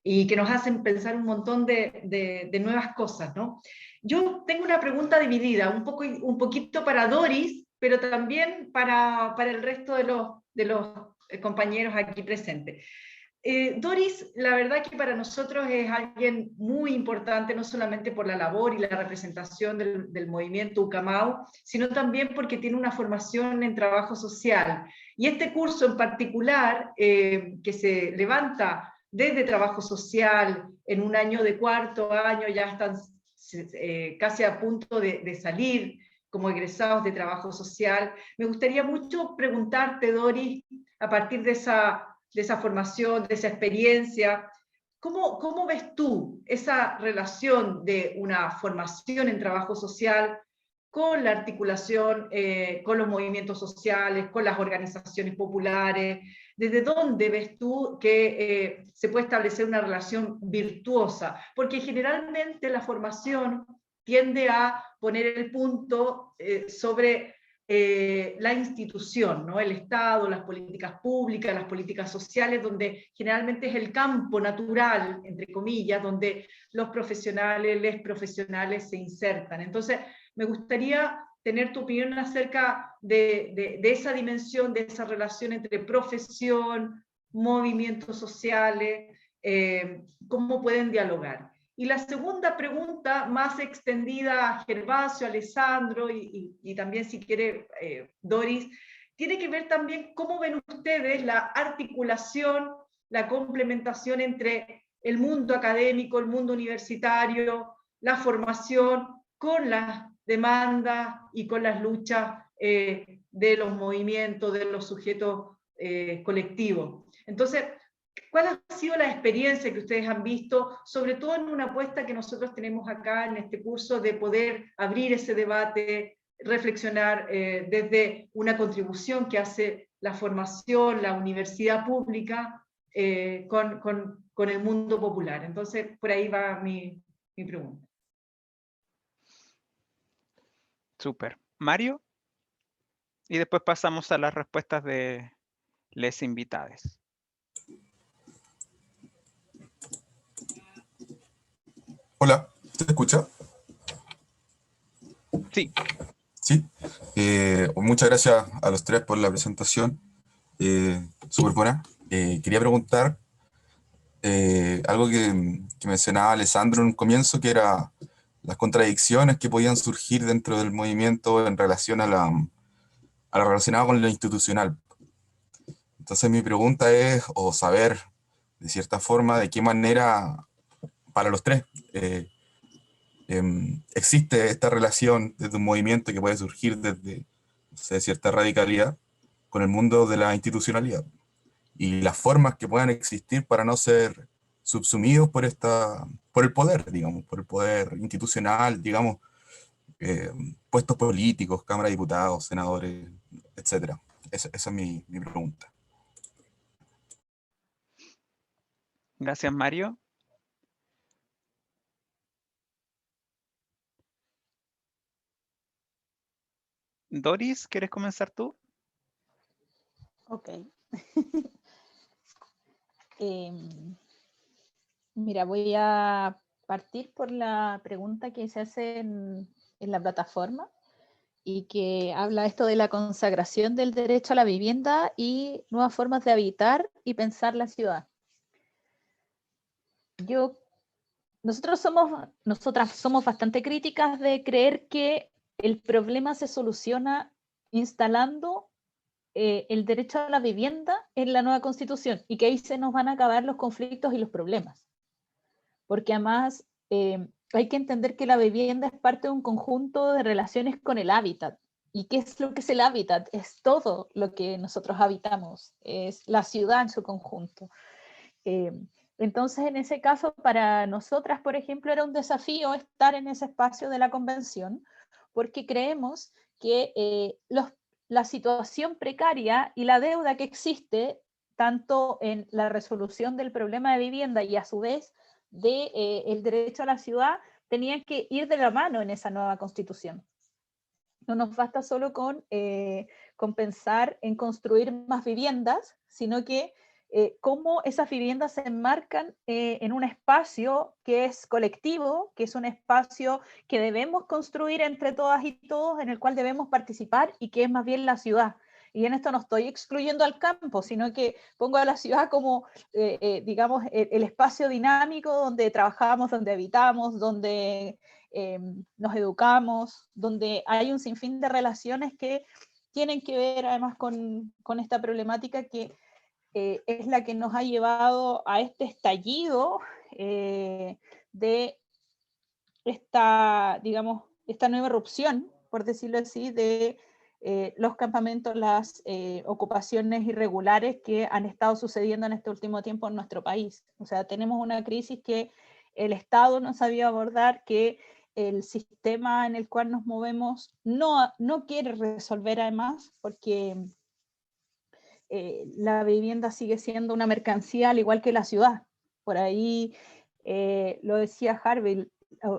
y que nos hacen pensar un montón de nuevas cosas, ¿no? Yo tengo una pregunta dividida, un poquito para Doris, pero también para el resto de los compañeros aquí presentes. Doris, la verdad que para nosotros es alguien muy importante, no solamente por la labor y la representación del movimiento Ucamau, sino también porque tiene una formación en trabajo social. Y este curso en particular, que se levanta desde trabajo social, en un año de cuarto año, ya están casi a punto de salir como egresados de trabajo social. Me gustaría mucho preguntarte, Doris, a partir de esa formación, de esa experiencia, ¿cómo ves tú esa relación de una formación en trabajo social con la articulación con los movimientos sociales, con las organizaciones populares? ¿Desde dónde ves tú que se puede establecer una relación virtuosa? Porque generalmente la formación tiende a poner el punto sobre la institución, ¿no? El Estado, las políticas públicas, las políticas sociales, donde generalmente es el campo natural, entre comillas, donde los profesionales, les profesionales se insertan. Entonces, me gustaría tener tu opinión acerca de esa dimensión, de esa relación entre profesión, movimientos sociales, cómo pueden dialogar. Y la segunda pregunta, más extendida a Gervasio, Alessandro y también, si quiere, Doris, tiene que ver también cómo ven ustedes la articulación, la complementación entre el mundo académico, el mundo universitario, la formación, con las demandas y con las luchas de los movimientos, de los sujetos colectivos. Entonces, ¿cuál ha sido la experiencia que ustedes han visto, sobre todo en una apuesta que nosotros tenemos acá en este curso, de poder abrir ese debate, reflexionar desde una contribución que hace la formación, la universidad pública con el mundo popular? Entonces, por ahí va mi pregunta. Súper. Mario, y después pasamos a las respuestas de les invitados. Hola, ¿te escucha? Sí. Sí. Muchas gracias a los tres por la presentación. Súper buena. Quería preguntar algo que mencionaba Alessandro en un comienzo, que era las contradicciones que podían surgir dentro del movimiento en relación a lo relacionado con lo institucional. Entonces mi pregunta es, o saber de cierta forma, de qué manera, para los tres, existe esta relación desde un movimiento que puede surgir desde, no sé, cierta radicalidad con el mundo de la institucionalidad, y las formas que puedan existir para no ser subsumidos por el poder, digamos, por el poder institucional, digamos, puestos políticos, Cámara de Diputados, senadores, etc. Esa es mi pregunta. Gracias, Mario. Doris, ¿quieres comenzar tú? Ok. Mira, voy a partir por la pregunta que se hace en la plataforma y que habla esto de la consagración del derecho a la vivienda y nuevas formas de habitar y pensar la ciudad. Nosotras somos bastante críticas de creer que el problema se soluciona instalando el derecho a la vivienda en la nueva Constitución, y que ahí se nos van a acabar los conflictos y los problemas. Porque además hay que entender que la vivienda es parte de un conjunto de relaciones con el hábitat. ¿Y qué es lo que es el hábitat? Es todo lo que nosotros habitamos, es la ciudad en su conjunto. Entonces, en ese caso, para nosotras, por ejemplo, era un desafío estar en ese espacio de la convención, porque creemos que la situación precaria y la deuda que existe, tanto en la resolución del problema de vivienda y a su vez el derecho a la ciudad, tenían que ir de la mano en esa nueva Constitución. no nos basta solo con pensar en construir más viviendas, sino que cómo esas viviendas se enmarcan en un espacio que es colectivo, que es un espacio que debemos construir entre todas y todos, en el cual debemos participar y que es más bien la ciudad. Y en esto no estoy excluyendo al campo, sino que pongo a la ciudad como, digamos, el espacio dinámico donde trabajamos, donde habitamos, donde nos educamos, donde hay un sinfín de relaciones que tienen que ver además con esta problemática que es la que nos ha llevado a este estallido de esta, digamos, esta nueva erupción, por decirlo así, de los campamentos, las ocupaciones irregulares que han estado sucediendo en este último tiempo en nuestro país. O sea, tenemos una crisis que el Estado no sabía abordar, que el sistema en el cual nos movemos no quiere resolver además, porque la vivienda sigue siendo una mercancía al igual que la ciudad. Por ahí lo decía Harvey,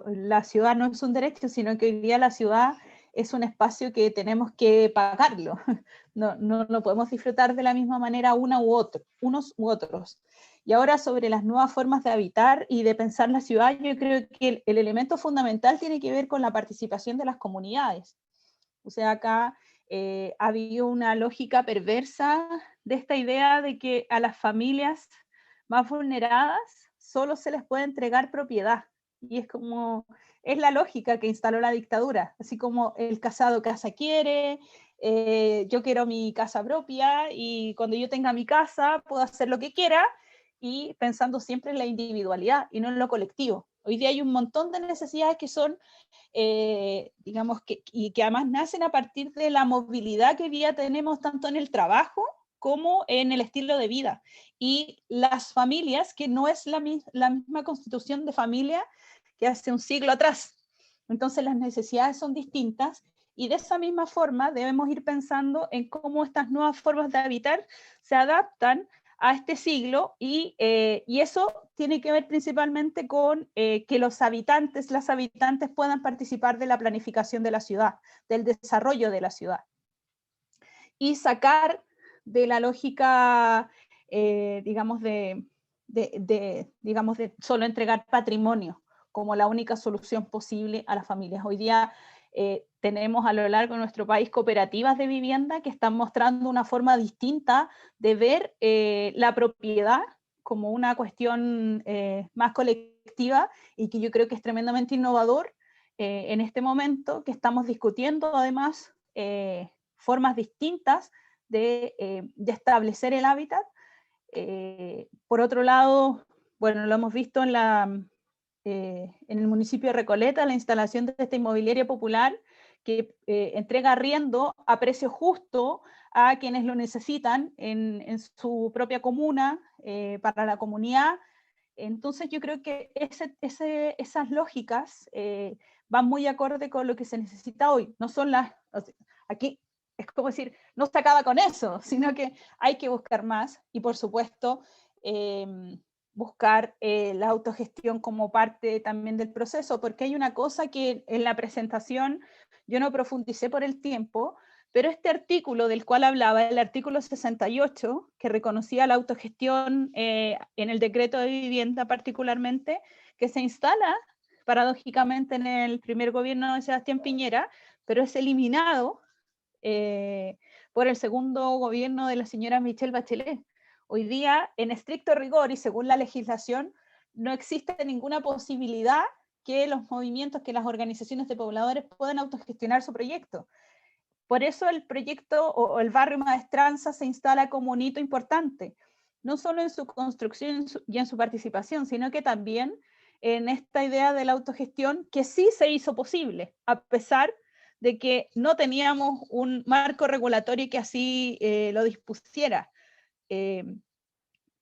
la ciudad no es un derecho, sino que hoy día la ciudad es un espacio que tenemos que pagarlo. No lo podemos disfrutar de la misma manera unos u otros. Y ahora sobre las nuevas formas de habitar y de pensar la ciudad, yo creo que el elemento fundamental tiene que ver con la participación de las comunidades. O sea, acá ha habido una lógica perversa de esta idea de que a las familias más vulneradas solo se les puede entregar propiedad. Y es como, es la lógica que instaló la dictadura, así como el casado casa quiere, yo quiero mi casa propia y cuando yo tenga mi casa puedo hacer lo que quiera, y pensando siempre en la individualidad y no en lo colectivo. Hoy día hay un montón de necesidades que son, digamos, y que además nacen a partir de la movilidad que hoy día tenemos tanto en el trabajo como en el estilo de vida. Y las familias, que no es la misma constitución de familia que hace un siglo atrás. Entonces las necesidades son distintas y de esa misma forma debemos ir pensando en cómo estas nuevas formas de habitar se adaptan a este siglo y eso tiene que ver principalmente con que los habitantes, las habitantes puedan participar de la planificación de la ciudad, del desarrollo de la ciudad. Y sacar de la lógica, digamos, digamos, de solo entregar patrimonio como la única solución posible a las familias. Hoy día tenemos a lo largo de nuestro país cooperativas de vivienda que están mostrando una forma distinta de ver la propiedad como una cuestión más colectiva y que yo creo que es tremendamente innovador en este momento, que estamos discutiendo además formas distintas de establecer el hábitat. Por otro lado, bueno, lo hemos visto en el municipio de Recoleta, la instalación de esta inmobiliaria popular que entrega arriendo a precio justo a quienes lo necesitan en su propia comuna, para la comunidad. Entonces yo creo que esas lógicas van muy acorde con lo que se necesita hoy. No son aquí es como decir, no se acaba con eso, sino que hay que buscar más y por supuesto buscar la autogestión como parte también del proceso, porque hay una cosa que en la presentación yo no profundicé por el tiempo, pero este artículo del cual hablaba, el artículo 68, que reconocía la autogestión en el decreto de vivienda particularmente, que se instala paradójicamente en el primer gobierno de Sebastián Piñera, pero es eliminado por el segundo gobierno de la señora Michelle Bachelet. Hoy día, en estricto rigor y según la legislación, no existe ninguna posibilidad que los movimientos, que las organizaciones de pobladores puedan autogestionar su proyecto. Por eso el proyecto o el barrio Maestranza se instala como un hito importante, no solo en su construcción y en su participación, sino que también en esta idea de la autogestión que sí se hizo posible, a pesar de que no teníamos un marco regulatorio que así lo dispusiera.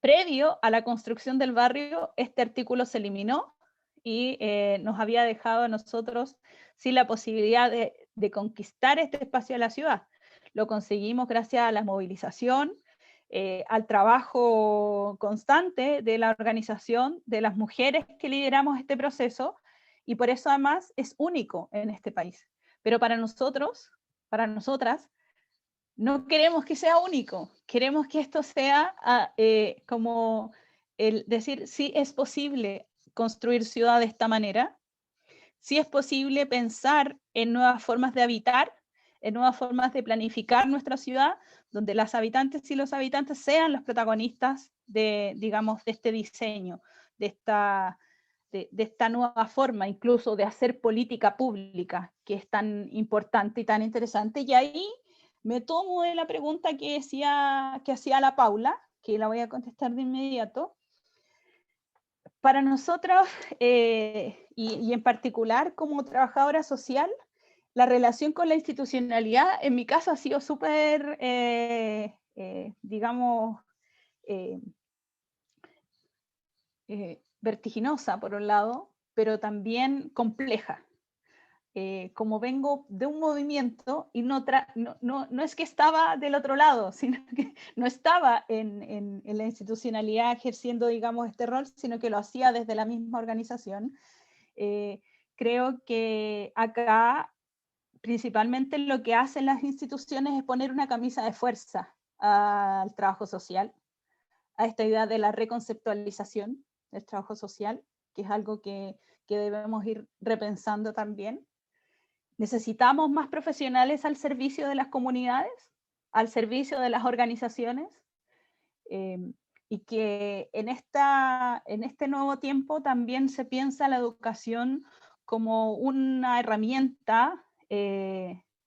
Previo a la construcción del barrio, este artículo se eliminó y nos había dejado a nosotros sin la posibilidad de conquistar este espacio de la ciudad. Lo conseguimos gracias a la movilización, al trabajo constante de la organización, de las mujeres que lideramos este proceso, y por eso además es único en este país. Pero para nosotros, para nosotras, no queremos que sea único, queremos que esto sea como el decir, sí es posible construir ciudad de esta manera, sí es posible pensar en nuevas formas de habitar, en nuevas formas de planificar nuestra ciudad, donde las habitantes y los habitantes sean los protagonistas de, digamos, de este diseño, de esta nueva forma incluso de hacer política pública, que es tan importante y tan interesante. Y ahí me tomo de la pregunta que hacía la Paula, que la voy a contestar de inmediato. Para nosotros, y en particular como trabajadora social, la relación con la institucionalidad, en mi caso, ha sido súper, digamos, vertiginosa, por un lado, pero también compleja. Como vengo de un movimiento y no es que estaba del otro lado, sino que no estaba en la institucionalidad ejerciendo, digamos, este rol, sino que lo hacía desde la misma organización. Creo que acá principalmente lo que hacen las instituciones es poner una camisa de fuerza al trabajo social, a esta idea de la reconceptualización del trabajo social, que es algo que debemos ir repensando también. Necesitamos más profesionales al servicio de las comunidades, al servicio de las organizaciones, y que en este nuevo tiempo también se piensa la educación como una herramienta,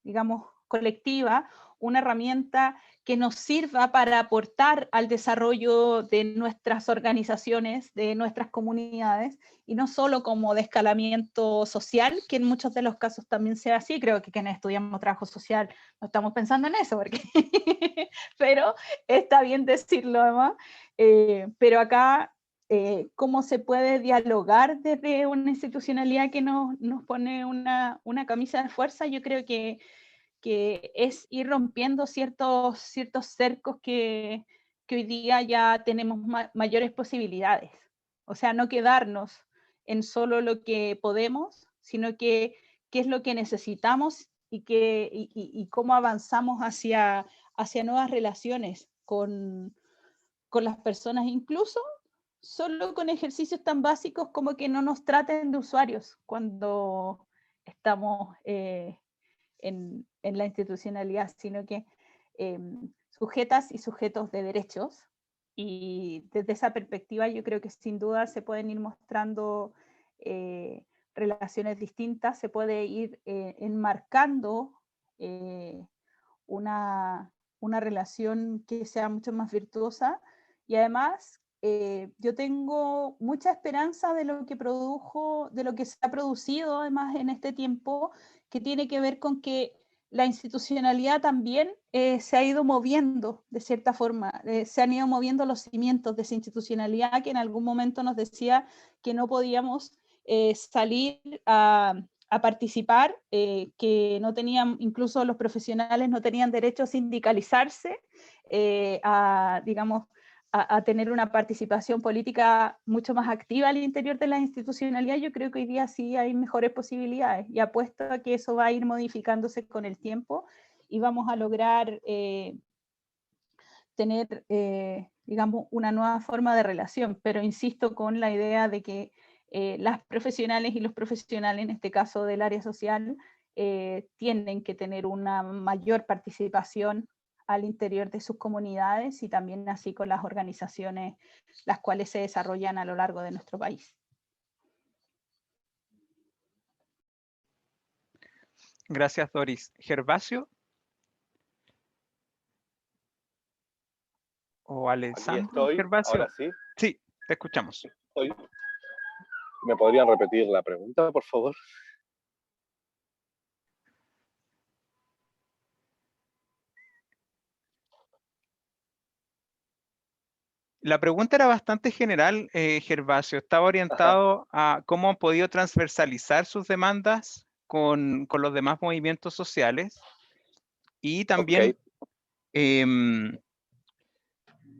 digamos, colectiva, una herramienta que nos sirva para aportar al desarrollo de nuestras organizaciones, de nuestras comunidades, y no solo como de escalamiento social, que en muchos de los casos también sea así. Creo que quienes estudiamos trabajo social no estamos pensando en eso, porque pero está bien decirlo además. Pero acá, ¿cómo se puede dialogar desde una institucionalidad que nos pone una camisa de fuerza? Yo creo que es ir rompiendo ciertos cercos que hoy día ya tenemos mayores posibilidades. O sea, no quedarnos en solo lo que podemos, sino que qué es lo que necesitamos y cómo avanzamos hacia nuevas relaciones con las personas, incluso solo con ejercicios tan básicos como que no nos traten de usuarios cuando estamos en la institucionalidad, sino que sujetas y sujetos de derechos. Y desde esa perspectiva yo creo que sin duda se pueden ir mostrando relaciones distintas, se puede ir enmarcando una relación que sea mucho más virtuosa. Y además yo tengo mucha esperanza de lo que se ha producido además en este tiempo, que tiene que ver con que la institucionalidad también se ha ido moviendo de cierta forma, se han ido moviendo los cimientos de esa institucionalidad que en algún momento nos decía que no podíamos salir a participar, que no tenían, incluso los profesionales no tenían derecho a sindicalizarse, digamos, a tener una participación política mucho más activa al interior de la institucionalidad. Yo creo que hoy día sí hay mejores posibilidades, y apuesto a que eso va a ir modificándose con el tiempo y vamos a lograr tener, digamos, una nueva forma de relación, pero insisto con la idea de que las profesionales y los profesionales, en este caso del área social, tienen que tener una mayor participación al interior de sus comunidades y también así con las organizaciones las cuales se desarrollan a lo largo de nuestro país. Gracias, Doris. ¿Gervasio? ¿O Alessandro? ¿Gervasio? Ahora sí. Sí, te escuchamos. ¿Me podrían repetir la pregunta, por favor? La pregunta era bastante general, Gervasio. Estaba orientado a cómo han podido transversalizar sus demandas con los demás movimientos sociales, y también,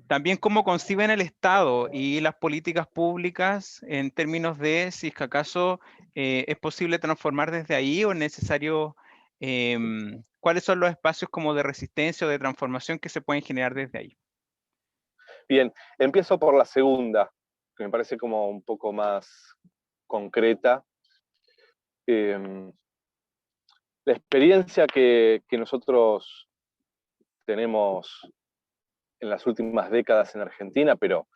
también cómo conciben el Estado y las políticas públicas en términos de si es que acaso es posible transformar desde ahí o es necesario ¿Cuáles son los espacios como de resistencia o de transformación que se pueden generar desde ahí? Bien, empiezo por la segunda, que me parece como un poco más concreta. La experiencia que nosotros tenemos en las últimas décadas en Argentina, pero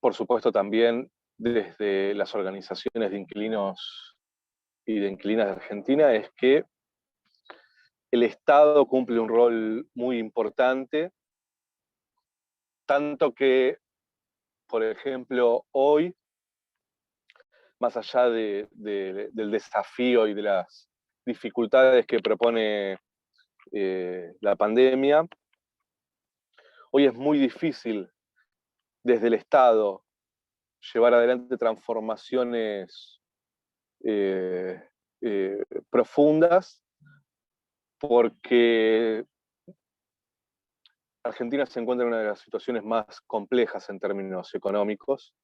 por supuesto también desde las organizaciones de inquilinos y de inquilinas de Argentina, es que el Estado cumple un rol muy importante, tanto que, por ejemplo, hoy, más allá del desafío y de las dificultades que propone la pandemia, hoy es muy difícil desde el Estado llevar adelante transformaciones profundas, porque Argentina se encuentra en una de las situaciones más complejas en términos económicos.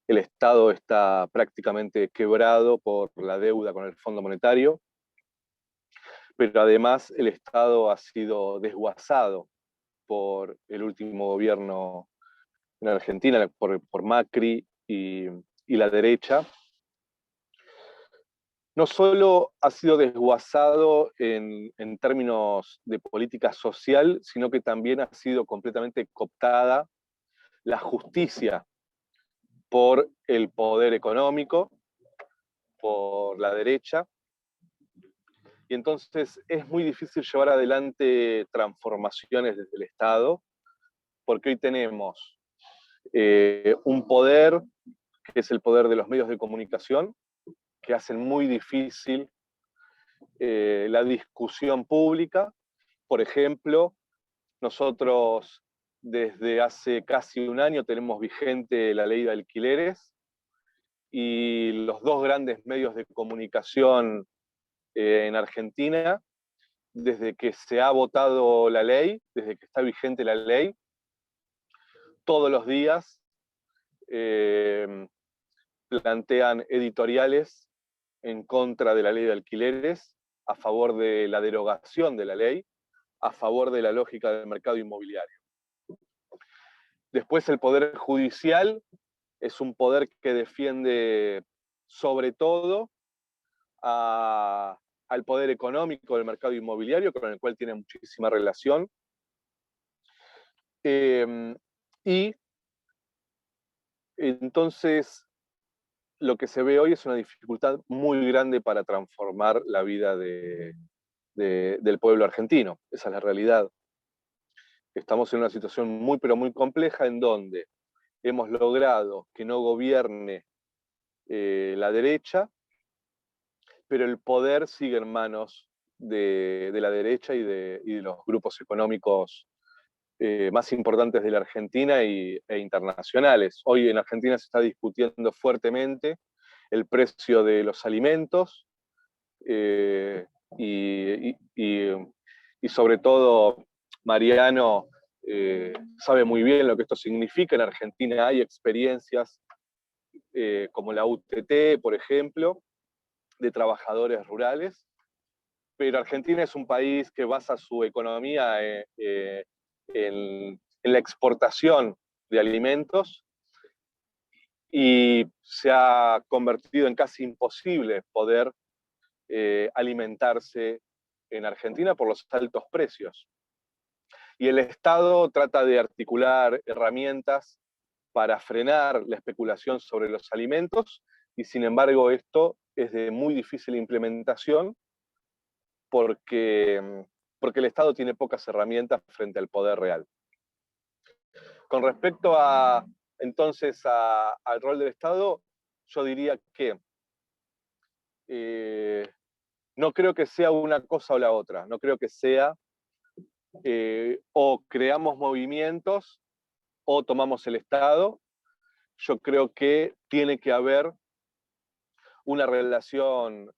El Estado está prácticamente quebrado por la deuda con el Fondo Monetario, pero además el Estado ha sido desguazado por el último gobierno en Argentina, por Macri y la derecha. No solo ha sido desguazado en términos de política social, sino que también ha sido completamente cooptada la justicia por el poder económico, por la derecha. Y entonces es muy difícil llevar adelante transformaciones desde el Estado, porque hoy tenemos un poder que es el poder de los medios de comunicación, que hacen muy difícil la discusión pública. Por ejemplo, nosotros desde hace casi un año tenemos vigente la ley de alquileres, y los dos grandes medios de comunicación en Argentina, desde que se ha votado la ley, desde que está vigente la ley, todos los días plantean editoriales en contra de la ley de alquileres, a favor de la derogación de la ley, a favor de la lógica del mercado inmobiliario. Después el Poder Judicial es un poder que defiende sobre todo al poder económico del mercado inmobiliario, con el cual tiene muchísima relación. Y entonces lo que se ve hoy es una dificultad muy grande para transformar la vida del pueblo argentino. Esa es la realidad. Estamos en una situación muy, pero muy compleja, en donde hemos logrado que no gobierne la derecha, pero el poder sigue en manos de la derecha y de los grupos económicos más importantes de la Argentina e internacionales. Hoy en Argentina se está discutiendo fuertemente el precio de los alimentos y sobre todo Mariano sabe muy bien lo que esto significa. En Argentina hay experiencias como la UTT, por ejemplo, de trabajadores rurales, pero Argentina es un país que basa su economía en la exportación de alimentos, y se ha convertido en casi imposible poder alimentarse en Argentina por los altos precios. Y el Estado trata de articular herramientas para frenar la especulación sobre los alimentos, y sin embargo esto es de muy difícil implementación, porque el Estado tiene pocas herramientas frente al poder real. Con respecto entonces al rol del Estado, yo diría que no creo que sea una cosa o la otra. No creo que sea o creamos movimientos o tomamos el Estado. Yo creo que tiene que haber una relación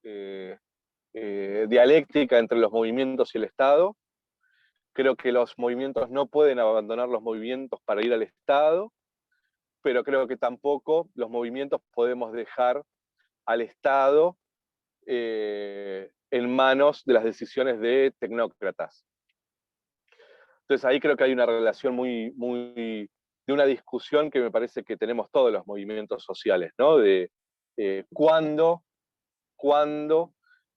dialéctica entre los movimientos y el Estado. Creo que los movimientos no pueden abandonar los movimientos para ir al Estado, pero creo que tampoco los movimientos podemos dejar al Estado en en manos de las decisiones de tecnócratas. Entonces ahí creo que hay una relación de una discusión que me parece que tenemos todos los movimientos sociales, ¿no? De cuándo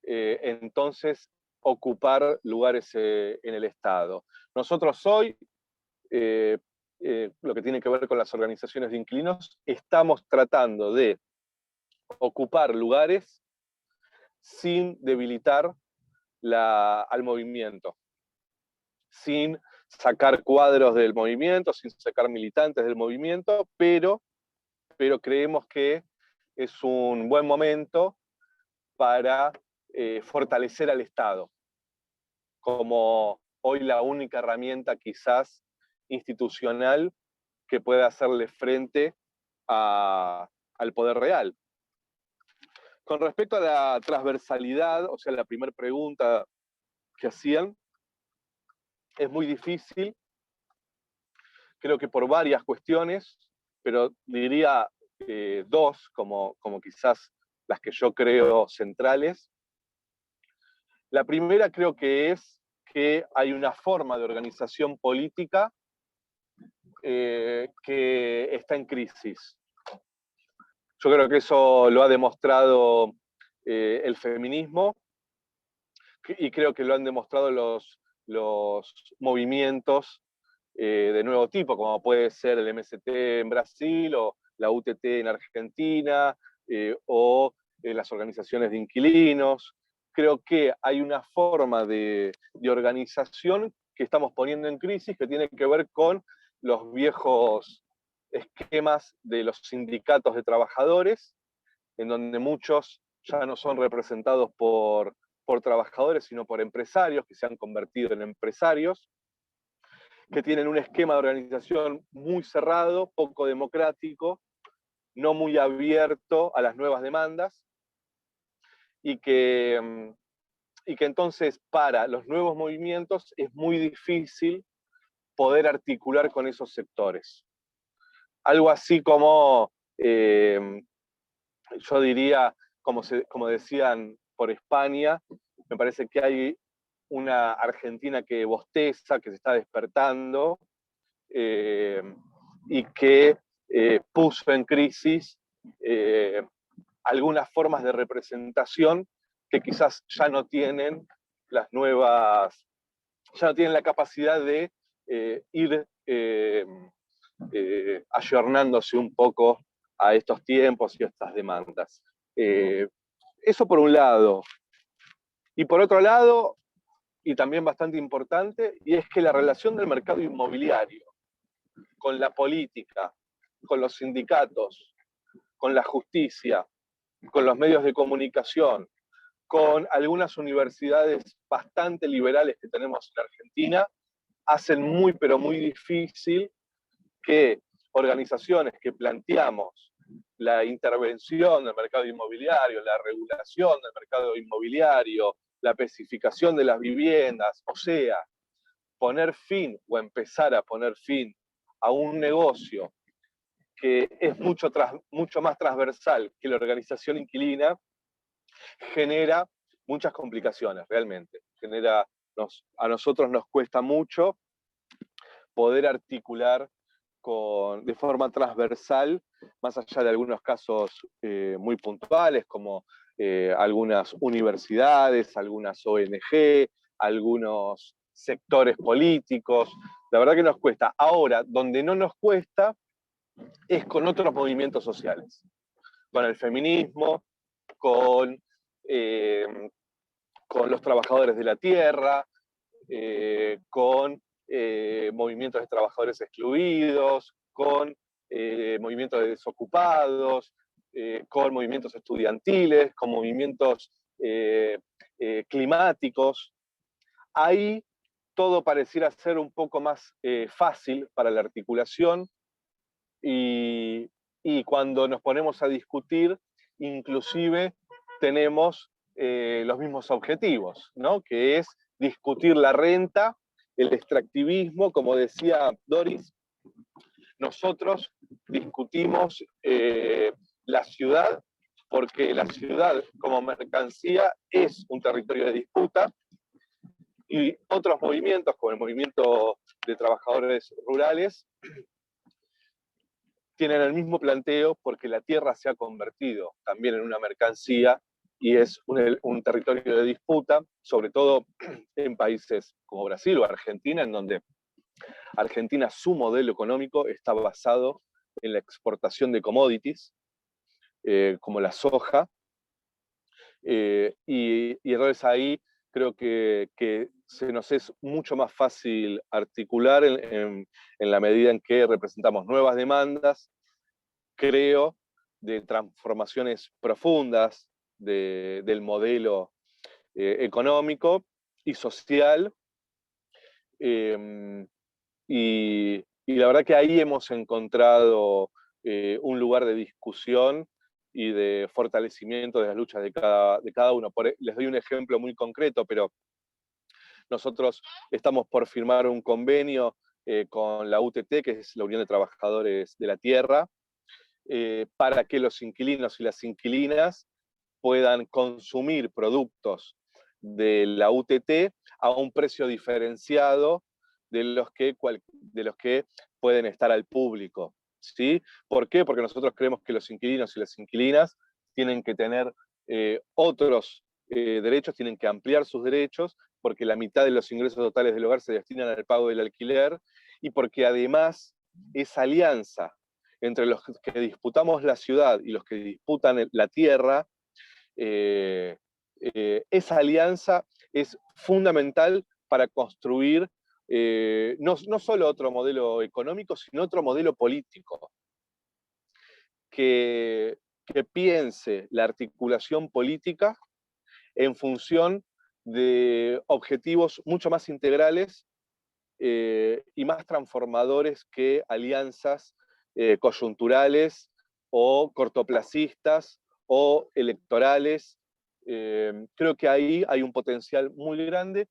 entonces ocupar lugares en el Estado. Nosotros hoy, lo que tiene que ver con las organizaciones de inquilinos, estamos tratando de ocupar lugares sin debilitar al movimiento, sin sacar cuadros del movimiento, sin sacar militantes del movimiento, pero creemos que es un buen momento para fortalecer al Estado, como hoy la única herramienta quizás institucional que pueda hacerle frente al poder real. Con respecto a la transversalidad, o sea, la primera pregunta que hacían, es muy difícil, creo que por varias cuestiones, pero diría dos como quizás las que yo creo centrales. La primera creo que es que hay una forma de organización política que está en crisis. Yo creo que eso lo ha demostrado el feminismo y creo que lo han demostrado los movimientos de nuevo tipo, como puede ser el MST en Brasil o la UTT en Argentina o las organizaciones de inquilinos. Creo que hay una forma de organización que estamos poniendo en crisis que tiene que ver con los viejos esquemas de los sindicatos de trabajadores, en donde muchos ya no son representados por trabajadores, sino por empresarios que se han convertido en empresarios, que tienen un esquema de organización muy cerrado, poco democrático, no muy abierto a las nuevas demandas, y que entonces para los nuevos movimientos es muy difícil poder articular con esos sectores. Algo así como, yo diría, como decían por España, me parece que hay una Argentina que bosteza, que se está despertando, y que puso en crisis algunas formas de representación que quizás ya no tienen ya no tienen la capacidad de ir ayornándose un poco a estos tiempos y a estas demandas. Eso por un lado. Y por otro lado, y también bastante importante, y es que la relación del mercado inmobiliario con la política, con los sindicatos, con la justicia, con los medios de comunicación, con algunas universidades bastante liberales que tenemos en Argentina, hacen muy, pero muy difícil que organizaciones que planteamos la intervención del mercado inmobiliario, la regulación del mercado inmobiliario, la especificación de las viviendas, o sea, poner fin o empezar a poner fin a un negocio que es mucho más transversal que la organización inquilina, genera muchas complicaciones, realmente. A nosotros nos cuesta mucho poder articular de forma transversal, más allá de algunos casos muy puntuales, como algunas universidades, algunas ONG, algunos sectores políticos. La verdad que nos cuesta. Ahora, donde no nos cuesta es con otros movimientos sociales, con el feminismo, con los trabajadores de la tierra, con movimientos de trabajadores excluidos, con movimientos de desocupados, con movimientos estudiantiles, con movimientos climáticos. Ahí todo pareciera ser un poco más fácil para la articulación y cuando nos ponemos a discutir, inclusive tenemos los mismos objetivos, ¿no? Que es discutir la renta, el extractivismo, como decía Doris. Nosotros discutimos la ciudad porque la ciudad como mercancía es un territorio de disputa, y otros movimientos, como el movimiento de trabajadores rurales, tienen el mismo planteo porque la tierra se ha convertido también en una mercancía y es un territorio de disputa, sobre todo en países como Brasil o Argentina, en donde Argentina, su modelo económico está basado en la exportación de commodities, como la soja, y entonces ahí creo que se nos es mucho más fácil articular en la medida en que representamos nuevas demandas, creo, de transformaciones profundas del modelo económico y social, y la verdad que ahí hemos encontrado un lugar de discusión y de fortalecimiento de las luchas de cada uno. Les doy un ejemplo muy concreto, pero nosotros estamos por firmar un convenio con la UTT, que es la Unión de Trabajadores de la Tierra, para que los inquilinos y las inquilinas puedan consumir productos de la UTT a un precio diferenciado de los que pueden estar al público, ¿sí? ¿Por qué? Porque nosotros creemos que los inquilinos y las inquilinas tienen que tener otros derechos, tienen que ampliar sus derechos, porque la mitad de los ingresos totales del hogar se destinan al pago del alquiler, y porque además esa alianza entre los que disputamos la ciudad y los que disputan la tierra, esa alianza es fundamental para construir no solo otro modelo económico, sino otro modelo político, que piense la articulación política en función de objetivos mucho más integrales y más transformadores que alianzas coyunturales o cortoplacistas o electorales. Creo que ahí hay un potencial muy grande.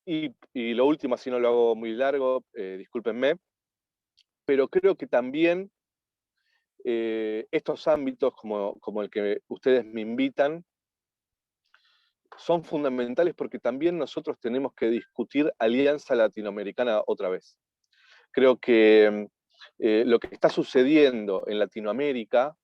Y lo último, así no lo hago muy largo, discúlpenme, pero creo que también estos ámbitos, como el que ustedes me invitan, son fundamentales porque también nosotros tenemos que discutir alianza latinoamericana otra vez. Creo que lo que está sucediendo en Latinoamérica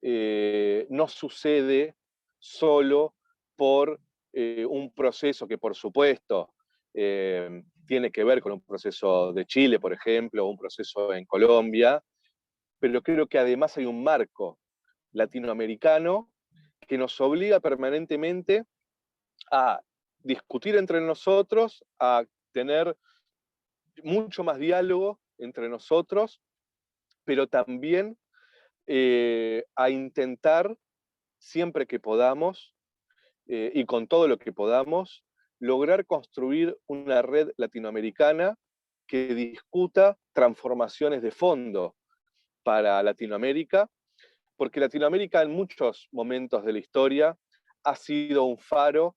no sucede solo por un proceso que, por supuesto, tiene que ver con un proceso de Chile, por ejemplo, o un proceso en Colombia, pero creo que además hay un marco latinoamericano que nos obliga permanentemente a discutir entre nosotros, a tener mucho más diálogo entre nosotros, pero también a intentar, siempre que podamos, y con todo lo que podamos, lograr construir una red latinoamericana que discuta transformaciones de fondo para Latinoamérica, porque Latinoamérica en muchos momentos de la historia ha sido un faro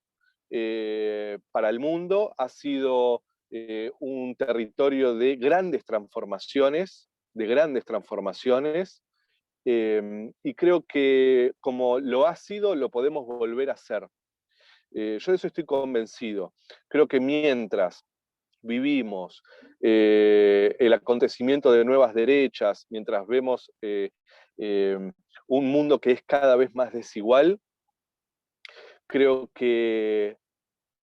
para el mundo, ha sido un territorio de grandes transformaciones, y creo que como lo ha sido, lo podemos volver a hacer. Yo de eso estoy convencido. Creo que mientras vivimos el acontecimiento de nuevas derechas, mientras vemos un mundo que es cada vez más desigual, creo que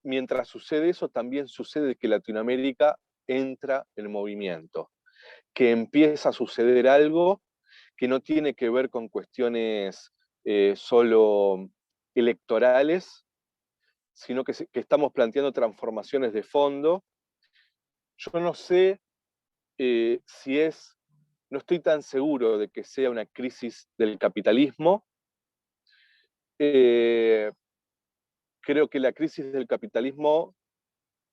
mientras sucede eso, también sucede que Latinoamérica entra en movimiento, que empieza a suceder algo que no tiene que ver con cuestiones solo electorales, sino que estamos planteando transformaciones de fondo. Yo no sé no estoy tan seguro de que sea una crisis del capitalismo. Creo que la crisis del capitalismo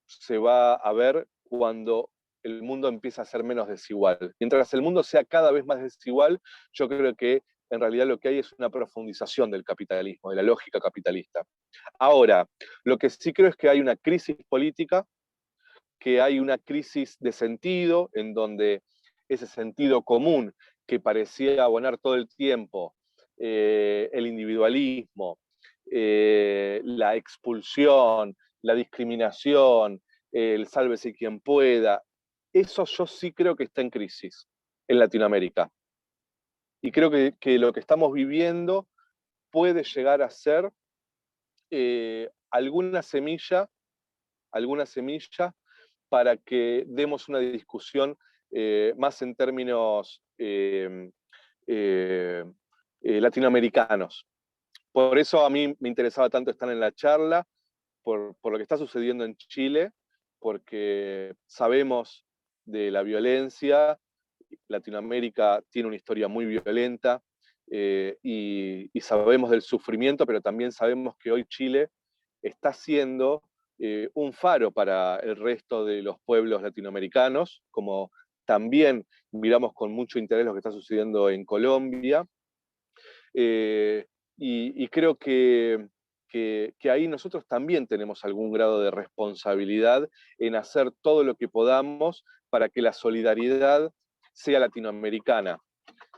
se va a ver cuando el mundo empieza a ser menos desigual. Mientras el mundo sea cada vez más desigual, yo creo que en realidad lo que hay es una profundización del capitalismo, de la lógica capitalista. Ahora, lo que sí creo es que hay una crisis política, que hay una crisis de sentido, en donde ese sentido común que parecía abonar todo el tiempo el individualismo, la expulsión, la discriminación, el sálvese quien pueda, eso yo sí creo que está en crisis en Latinoamérica. Y creo que lo que estamos viviendo puede llegar a ser alguna semilla para que demos una discusión más en términos latinoamericanos. Por eso a mí me interesaba tanto estar en la charla, por lo que está sucediendo en Chile, porque sabemos de la violencia. Latinoamérica tiene una historia muy violenta, y sabemos del sufrimiento, pero también sabemos que hoy Chile está siendo un faro para el resto de los pueblos latinoamericanos, como también miramos con mucho interés lo que está sucediendo en Colombia, y creo que ahí nosotros también tenemos algún grado de responsabilidad en hacer todo lo que podamos para que la solidaridad sea latinoamericana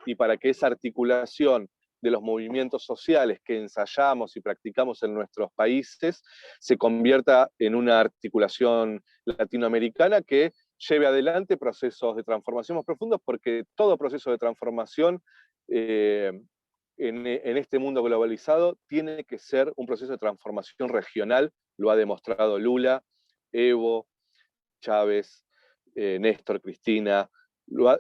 y para que esa articulación de los movimientos sociales que ensayamos y practicamos en nuestros países se convierta en una articulación latinoamericana que lleve adelante procesos de transformación más profundos, porque todo proceso de transformación en este mundo globalizado tiene que ser un proceso de transformación regional. Lo ha demostrado Lula, Evo, Chávez, Néstor, Cristina.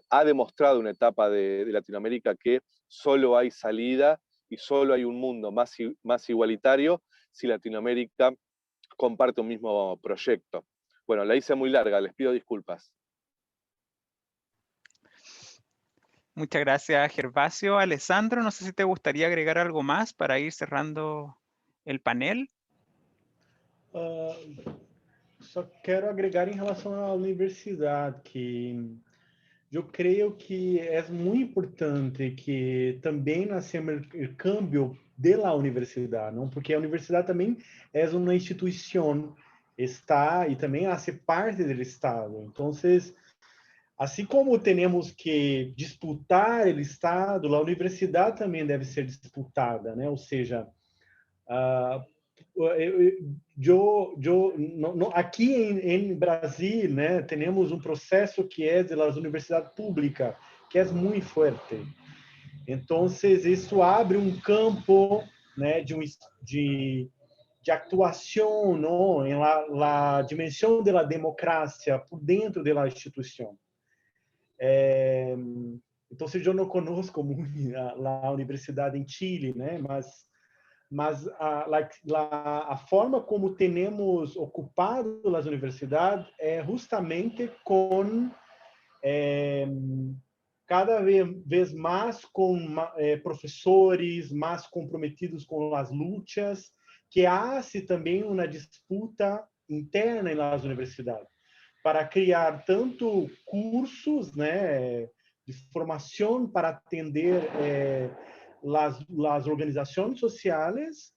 Ha demostrado una etapa de Latinoamérica que solo hay salida y solo hay un mundo más igualitario si Latinoamérica comparte un mismo proyecto. Bueno, la hice muy larga, les pido disculpas. Muchas gracias, Gervasio. Alessandro, no sé si te gustaría agregar algo más para ir cerrando el panel. Só quero agregar em relação à universidade, que eu creio que é muito importante que também nascemos o câmbio da universidade, não? Porque a universidade também é uma instituição, está e também hace parte do Estado. Então, assim como temos que disputar o Estado, a universidade também deve ser disputada, né? Ou seja, aqui em Brasil, né, temos um processo que é das universidades públicas, que é muito forte. Então, isso abre um campo, né, de atuação, não, em la dimensão da democracia por dentro da instituição. Então, eu não conosco muito a universidade em Chile, né, mas a forma como temos ocupado as universidades é justamente com cada vez mais com professores mais comprometidos com as lutas, que hace também uma disputa interna nas universidades para criar tanto cursos, né, de formação para atender las organizações sociais,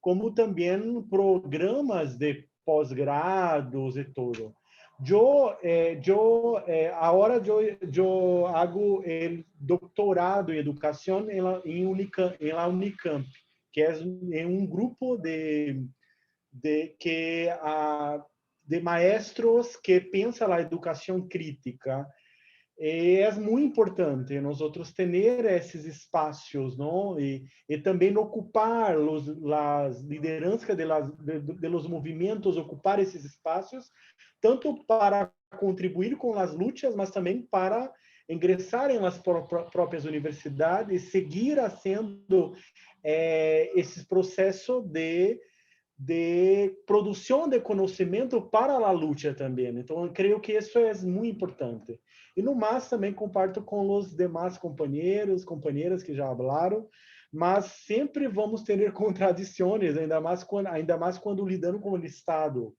como também programas de pós-grados e tudo. Agora eu hago o doutorado em educação em la Unicamp, que é um grupo de maestros que pensam a educação crítica. É muito importante nós ter esses espaços, não? E também ocupar as lideranças dos movimentos, ocupar esses espaços, tanto para contribuir com as lutas, mas também para ingressar nas próprias universidades e seguir fazendo esses processos de produção de conhecimento para a luta também. Então, eu creio que isso é muito importante. E no mais, também comparto com os demais companheiras que já falaram, mas sempre vamos ter contradições, ainda mais quando lidando com o Estado,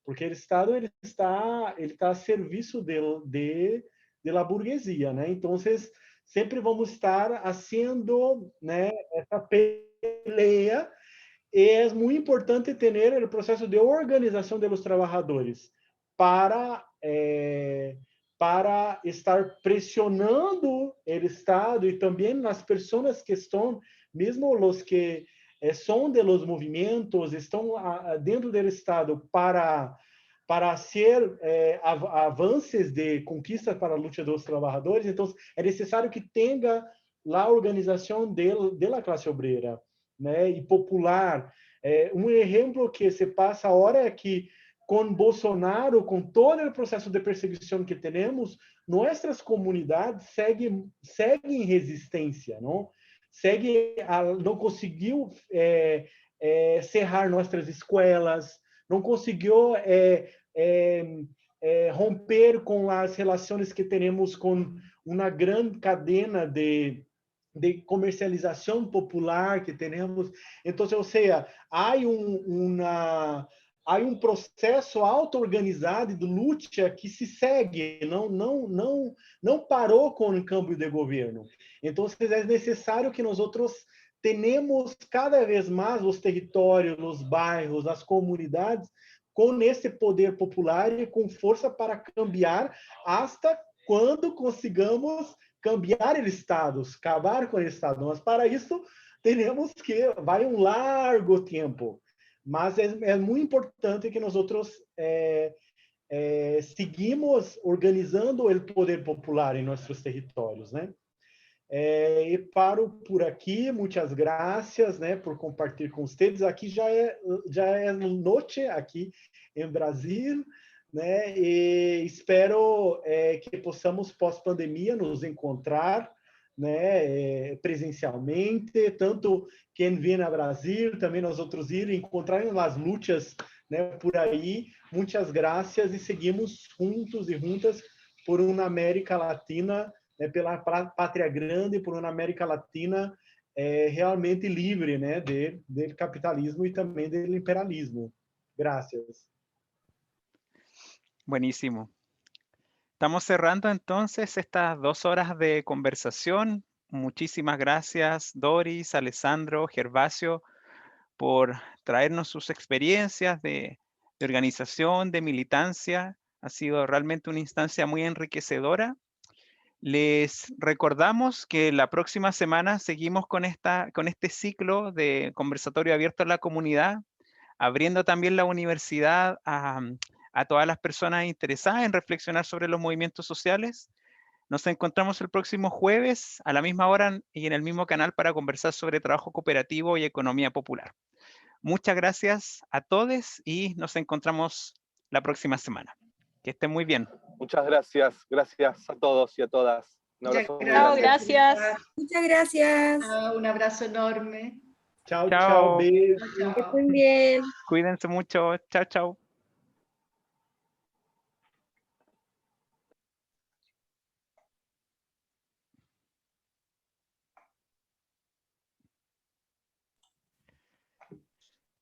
porque o Estado ele está a serviço da burguesia, né? Então, sempre vamos estar fazendo, né, essa peleia. E é muito importante ter o processo de organização dos trabalhadores para estar pressionando o Estado e também as pessoas que estão mesmo os que são de los movimentos, estão dentro do Estado para hacer avanços de conquistas para a luta dos trabalhadores. Então, é necessário que tenha a organização da classe obrera, né, e popular. Um exemplo que se passa agora é que, com Bolsonaro, com todo o processo de perseguição que temos, nossas comunidades seguem em resistência, não? Não conseguiu cerrar nossas escolas, não conseguiu romper com as relações que temos com uma grande cadena de comercialização popular que temos. Então, ou seja, há um processo auto-organizado de luta que se segue, não parou com o câmbio de governo. Então, é necessário que nós tenhamos cada vez mais os territórios, os bairros, as comunidades com esse poder popular e com força para cambiar hasta quando consigamos cambiar o Estado, acabar com o Estado. Mas para isso temos que vai um largo tempo. Mas é muito importante que nós seguimos organizando o poder popular em nossos territórios, né? E paro por aqui. Muitas graças, né, por compartilhar com vocês. Aqui já é noite aqui em Brasil, né? E espero que possamos pós-pandemia nos encontrar, né, presencialmente, tanto quem vem a Brasil, também nós outros ir encontrar as lutas, né, por aí. Muitas graças e seguimos juntos e juntas por uma América Latina, né, pela pátria grande, por uma América Latina realmente livre, né, do capitalismo e também do imperialismo. Gracias. Buenísimo. Estamos cerrando entonces estas 2 horas de conversación. Muchísimas gracias, Doris, Alessandro, Gervasio, por traernos sus experiencias de organización, de militancia. Ha sido realmente una instancia muy enriquecedora. Les recordamos que la próxima semana seguimos con este ciclo de conversatorio abierto a la comunidad, abriendo también la universidad a todas las personas interesadas en reflexionar sobre los movimientos sociales. Nos encontramos el próximo jueves a la misma hora y en el mismo canal para conversar sobre trabajo cooperativo y economía popular. Muchas gracias a todos y nos encontramos la próxima semana. Que estén muy bien. Muchas gracias. Gracias a todos y a todas. Un abrazo muy Chao, grande. gracias. Muchas gracias. Un abrazo enorme. Chao, Chao. chao, beijo. Que estén bien. Cuídense mucho. Chao, chao.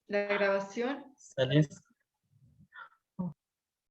La grabación. ¿Sales?